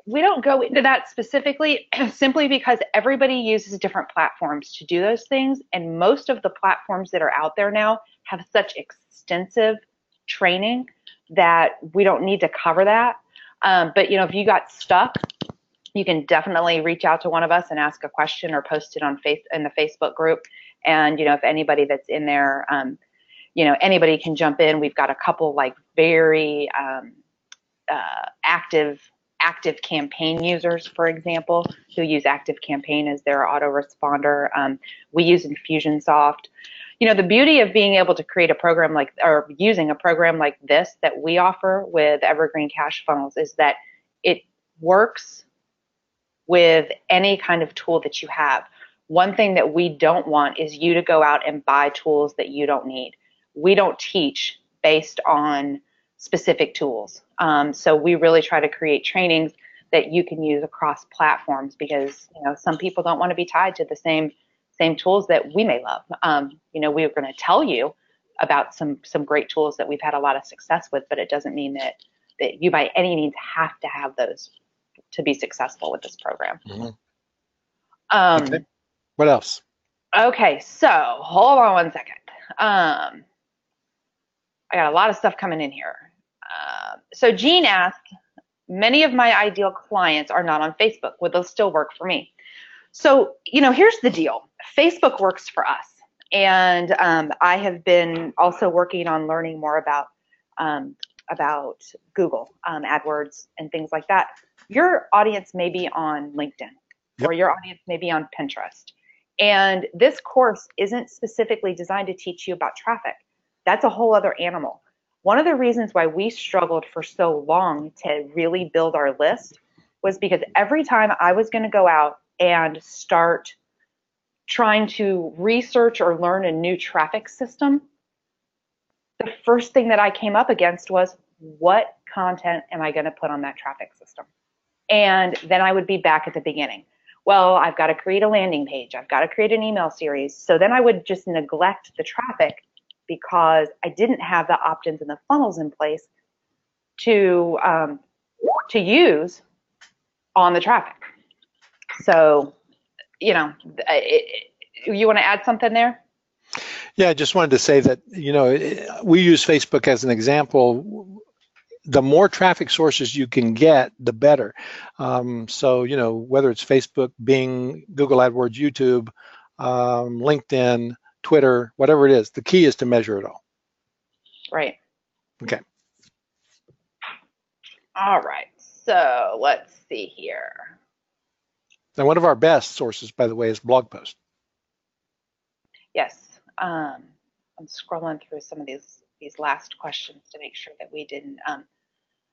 We don't go into that specifically simply because everybody uses different platforms to do those things, and most of the platforms that are out there now have such extensive training that we don't need to cover that. But you know, if you got stuck, you can definitely reach out to one of us and ask a question or post it on in the Facebook group. And you know, if anybody that's in there, you know, anybody can jump in. We've got a couple like very active campaign users, for example, who use Active Campaign as their autoresponder. We use Infusionsoft. You know, the beauty of being able to create a program like, or using a program like this that we offer with Evergreen Cash Funnels is that it works with any kind of tool that you have. One thing that we don't want is you to go out and buy tools that you don't need. We don't teach based on specific tools. So we really try to create trainings that you can use across platforms because, you know, some people don't want to be tied to the same tools that we may love. You know, we're going to tell you about some great tools that we've had a lot of success with, but it doesn't mean that you by any means have to have those to be successful with this program. Mm-hmm. Okay. What else? Okay, so hold on one second. I got a lot of stuff coming in here. So Jean asked, many of my ideal clients are not on Facebook. Would those still work for me? So, you know, here's the deal. Facebook works for us. And I have been also working on learning more about Google AdWords and things like that. Your audience may be on LinkedIn, or your audience may be on Pinterest. And this course isn't specifically designed to teach you about traffic. That's a whole other animal. One of the reasons why we struggled for so long to really build our list was because every time I was going to go out and start trying to research or learn a new traffic system, the first thing that I came up against was, what content am I going to put on that traffic system? And then I would be back at the beginning. Well, I've got to create a landing page. I've got to create an email series. So then I would just neglect the traffic because I didn't have the opt-ins and the funnels in place to use on the traffic. So, you know, you want to add something there? Yeah, I just wanted to say that, you know, we use Facebook as an example. The more traffic sources you can get, the better. So, you know, whether it's Facebook, Bing, Google AdWords, YouTube, LinkedIn, Twitter, whatever it is, the key is to measure it all. Right. Okay. All right. So let's see here. And one of our best sources, by the way, is blog posts. Yes. I'm scrolling through some of these last questions to make sure that we didn't.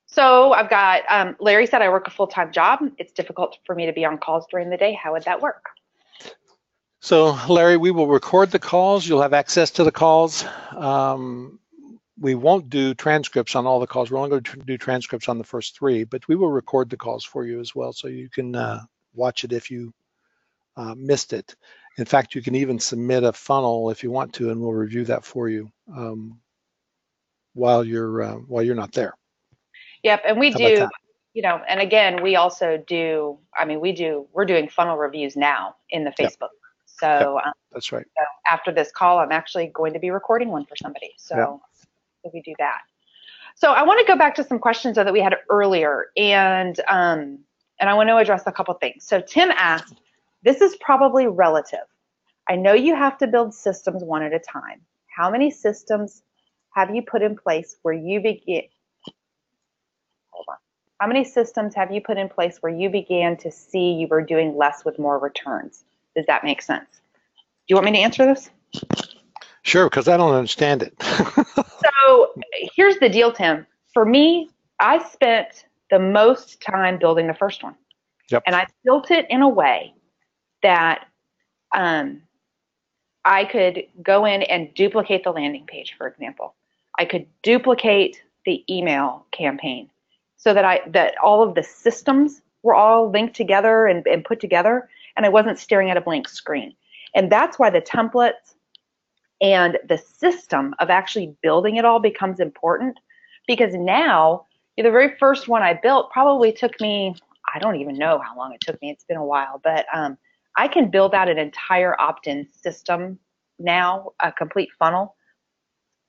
So I've got, Larry said, I work a full-time job. It's difficult for me to be on calls during the day. How would that work? So Larry, we will record the calls. You'll have access to the calls. We won't do transcripts on all the calls. We're only going to do transcripts on the first 3, but we will record the calls for you as well, so you can watch it if you missed it. In fact, you can even submit a funnel if you want to, and we'll review that for you while you're not there. Yep, and we do, you know, and again, we also do. I mean, we're doing funnel reviews now in the Facebook. Yep. So that's right. So after this call, I'm actually going to be recording one for somebody. So we do that. So I want to go back to some questions that we had earlier, and I want to address a couple things. So Tim asked, this is probably relative. I know you have to build systems one at a time. How many systems have you put in place where you begin? Hold on. How many systems have you put in place where you began to see you were doing less with more returns? Does that make sense? Do you want me to answer this? Sure, because I don't understand it. So here's the deal, Tim. For me, I spent the most time building the first one. Yep. And I built it in a way that I could go in and duplicate the landing page, for example. I could duplicate the email campaign so that all of the systems were all linked together and put together, and I wasn't staring at a blank screen. And that's why the templates And the system of actually building it all becomes important, because now the very first one I built probably took me, I don't even know how long it took me. It's been a while, but I can build out an entire opt-in system now, a complete funnel,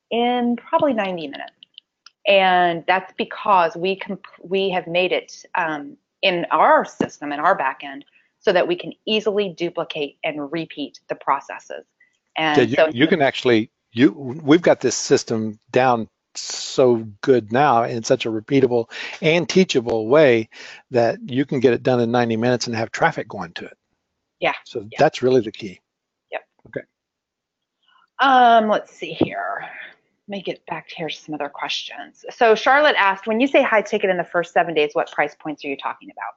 in probably 90 minutes. And that's because we have made it in our system, in our back end, so that we can easily duplicate and repeat the processes. And yeah, you can actually, we've got this system down so good now in such a repeatable and teachable way that you can get it done in 90 minutes and have traffic going to it. Yeah. So that's really the key. Yep. Okay. Let's see here. Let me get back here to some other questions. So Charlotte asked, when you say high ticket in the first 7 days, what price points are you talking about?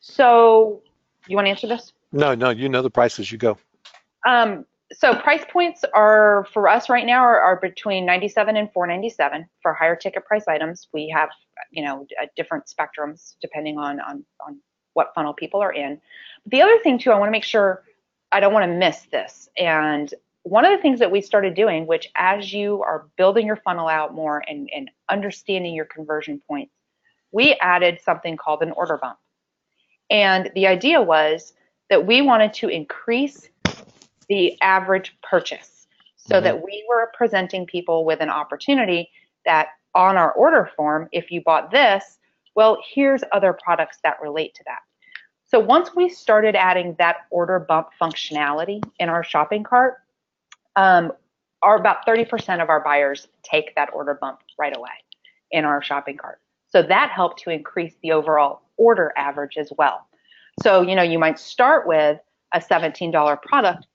So you want to answer this? No, you know the prices, you go. So price points are, for us right now, are between $97 and $497 for higher ticket price items. We have, different spectrums depending on what funnel people are in. But the other thing too, I want to make sure I don't want to miss this. And one of the things that we started doing, which as you are building your funnel out more and understanding your conversion points, we added something called an order bump. And the idea was that we wanted to increase the average purchase, so that we were presenting people with an opportunity that on our order form, if you bought this, well, here's other products that relate to that. So once we started adding that order bump functionality in our shopping cart, about 30% of our buyers take that order bump right away in our shopping cart. So that helped to increase the overall order average as well. So, you might start with a $17 product,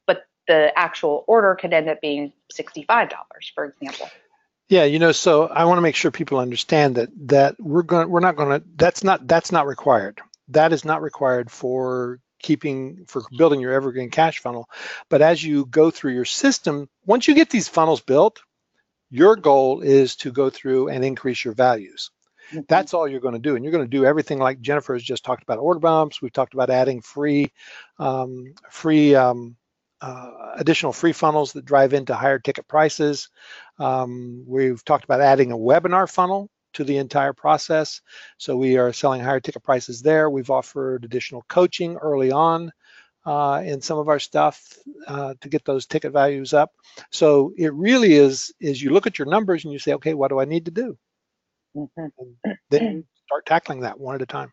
but the actual order could end up being $65, for example. Yeah, so I want to make sure people understand that that's not required. That is not required for building your Evergreen cash funnel. But as you go through your system, once you get these funnels built, your goal is to go through and increase your values. That's all you're going to do. And you're going to do everything like Jennifer has just talked about: order bumps. We've talked about adding additional free funnels that drive into higher ticket prices. We've talked about adding a webinar funnel to the entire process. So we are selling higher ticket prices there. We've offered additional coaching early on in some of our stuff to get those ticket values up. So it really is you look at your numbers and you say, okay, what do I need to do? And then you start tackling that one at a time.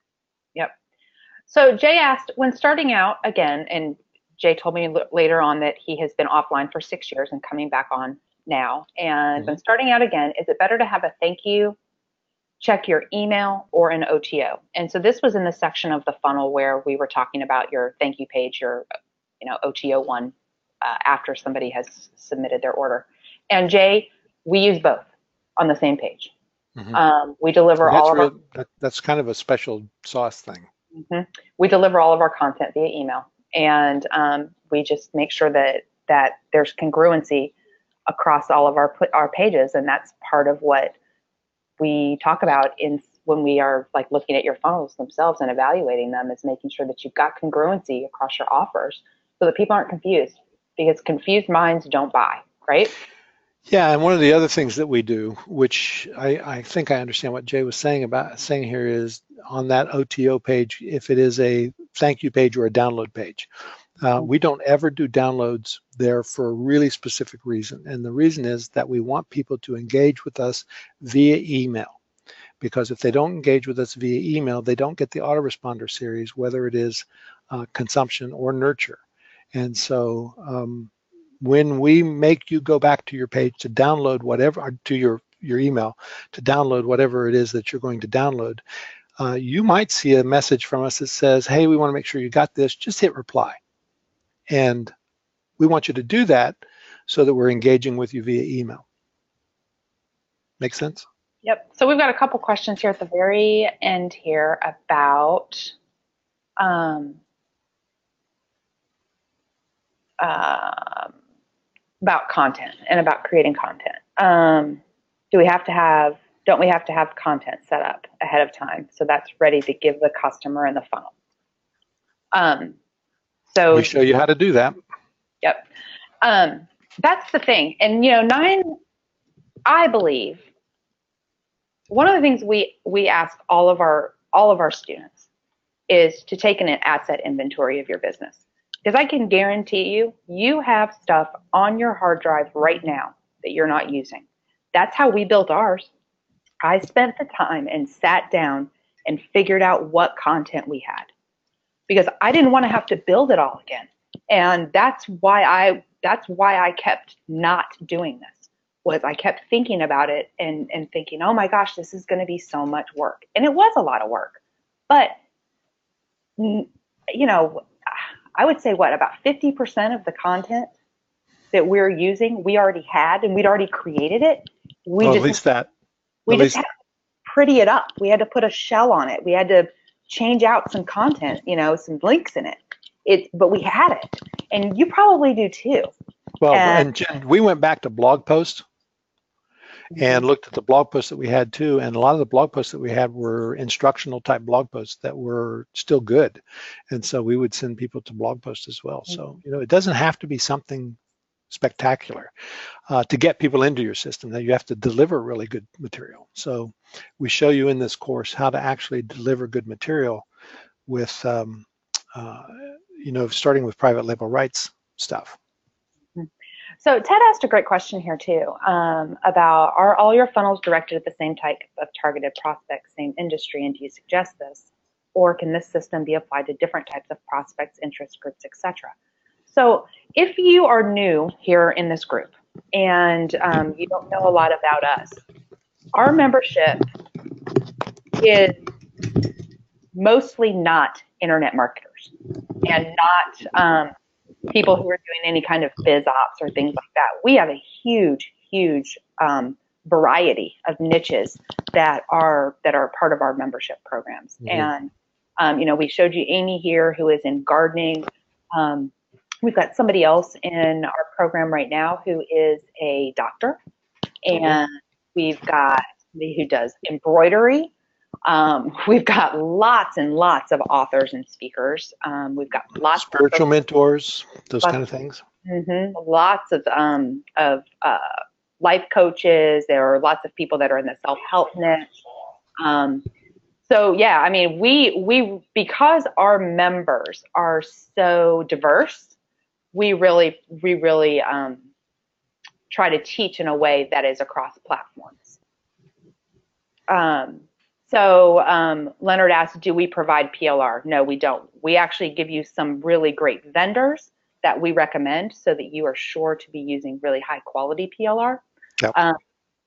Yep. So Jay asked, when starting out again, and Jay told me later on that he has been offline for 6 years and coming back on now. And when starting out again, is it better to have a thank you, check your email, or an OTO? And so this was in the section of the funnel where we were talking about your thank you page, your OTO one after somebody has submitted their order. And Jay, we use both on the same page. We deliver that's kind of a special sauce thing. We deliver all of our content via email, and we just make sure that there's congruency across all of our pages, and that's part of what we talk about when we are like looking at your funnels themselves and evaluating them, is making sure that you've got congruency across your offers so that people aren't confused, because confused minds don't buy, right? Yeah, and one of the other things that we do, which I think I understand what Jay was saying here, is on that OTO page, if it is a thank you page or a download page, we don't ever do downloads there for a really specific reason. And the reason is that we want people to engage with us via email. Because if they don't engage with us via email, they don't get the autoresponder series, whether it is consumption or nurture. And so when we make you go back to your page to download whatever, or to your email to download whatever it is that you're going to download, you might see a message from us that says, hey, we want to make sure you got this, just hit reply. And we want you to do that so that we're engaging with you via email. Make sense? Yep. So we've got a couple questions here at the very end here about content and about creating content. Don't we have to have content set up ahead of time so that's ready to give the customer in the funnel? So we show you how to do that. Yep. that's the thing. And, you know, I believe one of the things we ask all of our students is to take an asset inventory of your business. Because I can guarantee you have stuff on your hard drive right now that you're not using. That's how we built ours. I spent the time and sat down and figured out what content we had because I didn't want to have to build it all again. And that's why I kept not doing this. Was I kept thinking about it and thinking, oh my gosh, this is going to be so much work. And it was a lot of work. But, you know, I would say about 50% of the content that we're using, we already had and we'd already created it. We Well, at least that. We just had to pretty it up. We had to put a shell on it. We had to change out some content, you know, some links in it. But we had it. And you probably do too. Well, and Jen, we went back to blog posts and looked at the blog posts that we had too. And a lot of the blog posts that we had were instructional type blog posts that were still good. And so we would send people to blog posts as well. So, you know, it doesn't have to be something spectacular to get people into your system. That you have to deliver really good material. So we show you in this course how to actually deliver good material with, you know, starting with private label rights stuff. So Ted asked a great question here too about, are all your funnels directed at the same type of targeted prospects, same industry, and do you suggest this? Or can this system be applied to different types of prospects, interest groups, etc.? So if you are new here in this group and you don't know a lot about us, our membership is mostly not internet marketers and not people who are doing any kind of biz ops or things like that. We have a huge variety of niches that are part of our membership programs. And you know, we showed you Amy here who is in gardening. We've got somebody else in our program right now who is a doctor, and we've got somebody who does embroidery. We've got lots and lots of authors and speakers. We've got lots of spiritual mentors, those kind of things. Lots of life coaches. There are lots of people that are in the self-help niche. So yeah, I mean, we because our members are so diverse, we really try to teach in a way that is across platforms. So Leonard asked, do we provide PLR? No, we don't. We actually give you some really great vendors that we recommend so that you are sure to be using really high quality PLR. Yep.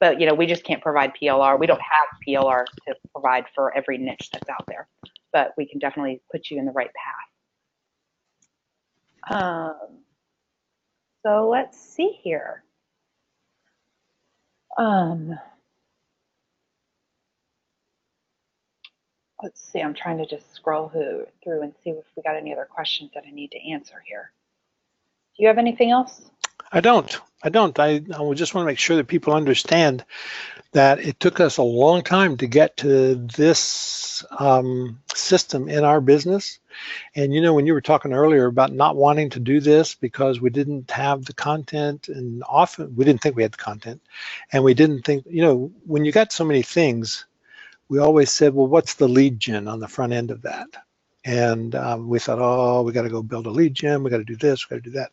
But, you know, we just can't provide PLR. We don't have PLR to provide for every niche that's out there, but we can definitely put you in the right path. So let's see here. Let's see, I'm trying to just scroll through and see if we got any other questions that I need to answer here. Do you have anything else? I don't. I just want to make sure that people understand that it took us a long time to get to this system in our business. And, you know, when you were talking earlier about not wanting to do this because we didn't have the content, and often we didn't think we had the content, and we didn't think, you know, when you got so many things, we always said, well, what's the lead gen on the front end of that? And we thought, oh, we got to go build a lead gen. We got to do this. We got to do that.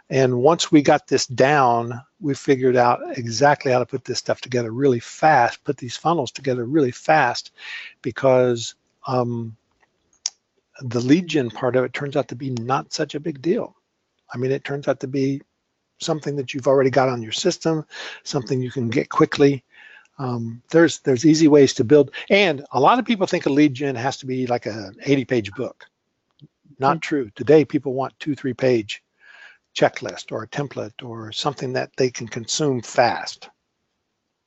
And once we got this down, we figured out exactly how to put this stuff together really fast, put these funnels together really fast, because the lead gen part of it turns out to be not such a big deal. I mean, it turns out to be something that you've already got on your system, something you can get quickly. There's easy ways to build. And a lot of people think a lead gen has to be like an 80-page book. Not true. Today, people want 2-3 page checklist or a template or something that they can consume fast.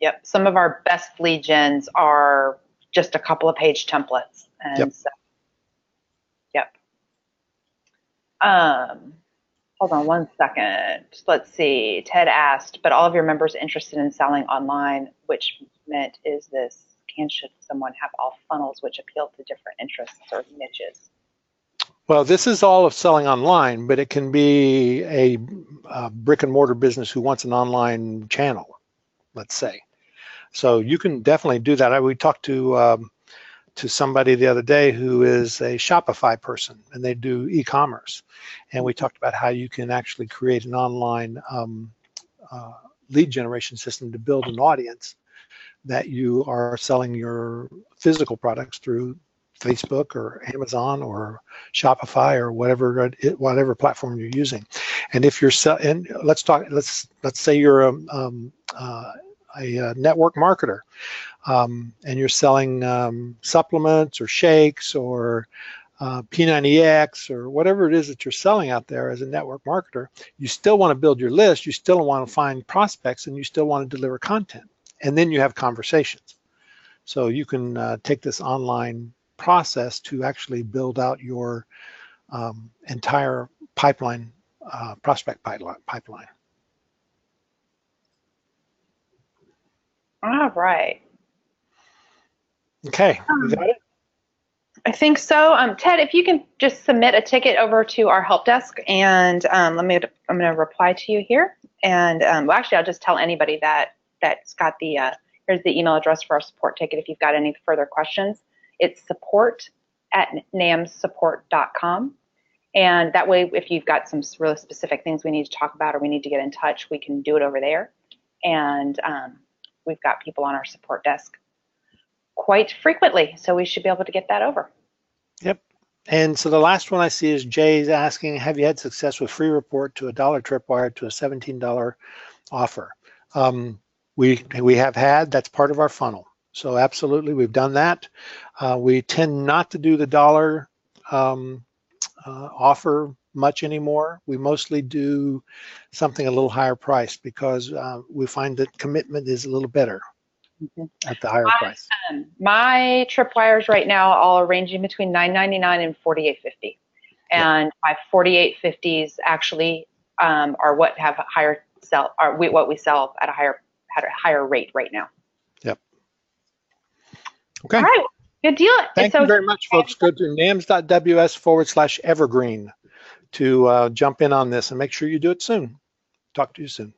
Yep. Some of our best lead gens are just a couple of page templates. And so, yep. Hold on one second. Let's see. Ted asked, but all of your members interested in selling online, which meant is should someone have all funnels which appeal to different interests or niches? Well, this is all of selling online, but it can be a brick and mortar business who wants an online channel, let's say. So you can definitely do that. We talked to somebody the other day who is a Shopify person, and they do e-commerce. And we talked about how you can actually create an online lead generation system to build an audience that you are selling your physical products through Facebook or Amazon or Shopify or whatever platform you're using. And if you're and let's say you're a network marketer, and you're selling supplements or shakes or P90X or whatever it is that you're selling out there as a network marketer, you still want to build your list, you still want to find prospects, and you still want to deliver content. And then you have conversations. So you can take this online process to actually build out your entire pipeline, prospect pipeline. All right. Okay, we got it? I think so. Ted, if you can just submit a ticket over to our help desk, and I'm going to reply to you here. And well, actually, I'll just tell anybody that's got the here's the email address for our support ticket if you've got any further questions. It's support@namssupport.com. And that way, if you've got some really specific things we need to talk about or we need to get in touch, we can do it over there. And we've got people on our support desk quite frequently, so we should be able to get that over. Yep. And so the last one I see is Jay's asking, have you had success with free report to a $1 tripwire to a $17 offer? We have had, that's part of our funnel. So absolutely, we've done that. We tend not to do the $1 offer much anymore. We mostly do something a little higher price because we find that commitment is a little better at the higher price. My tripwires right now all are ranging between $9.99 and $48.50, and my $48.50s actually are what have a higher sell, are what we sell at a higher rate right now. Yep. Okay. All right. Good deal. Thank you very much, folks. Go to nams.ws/evergreen to jump in on this, and make sure you do it soon. Talk to you soon.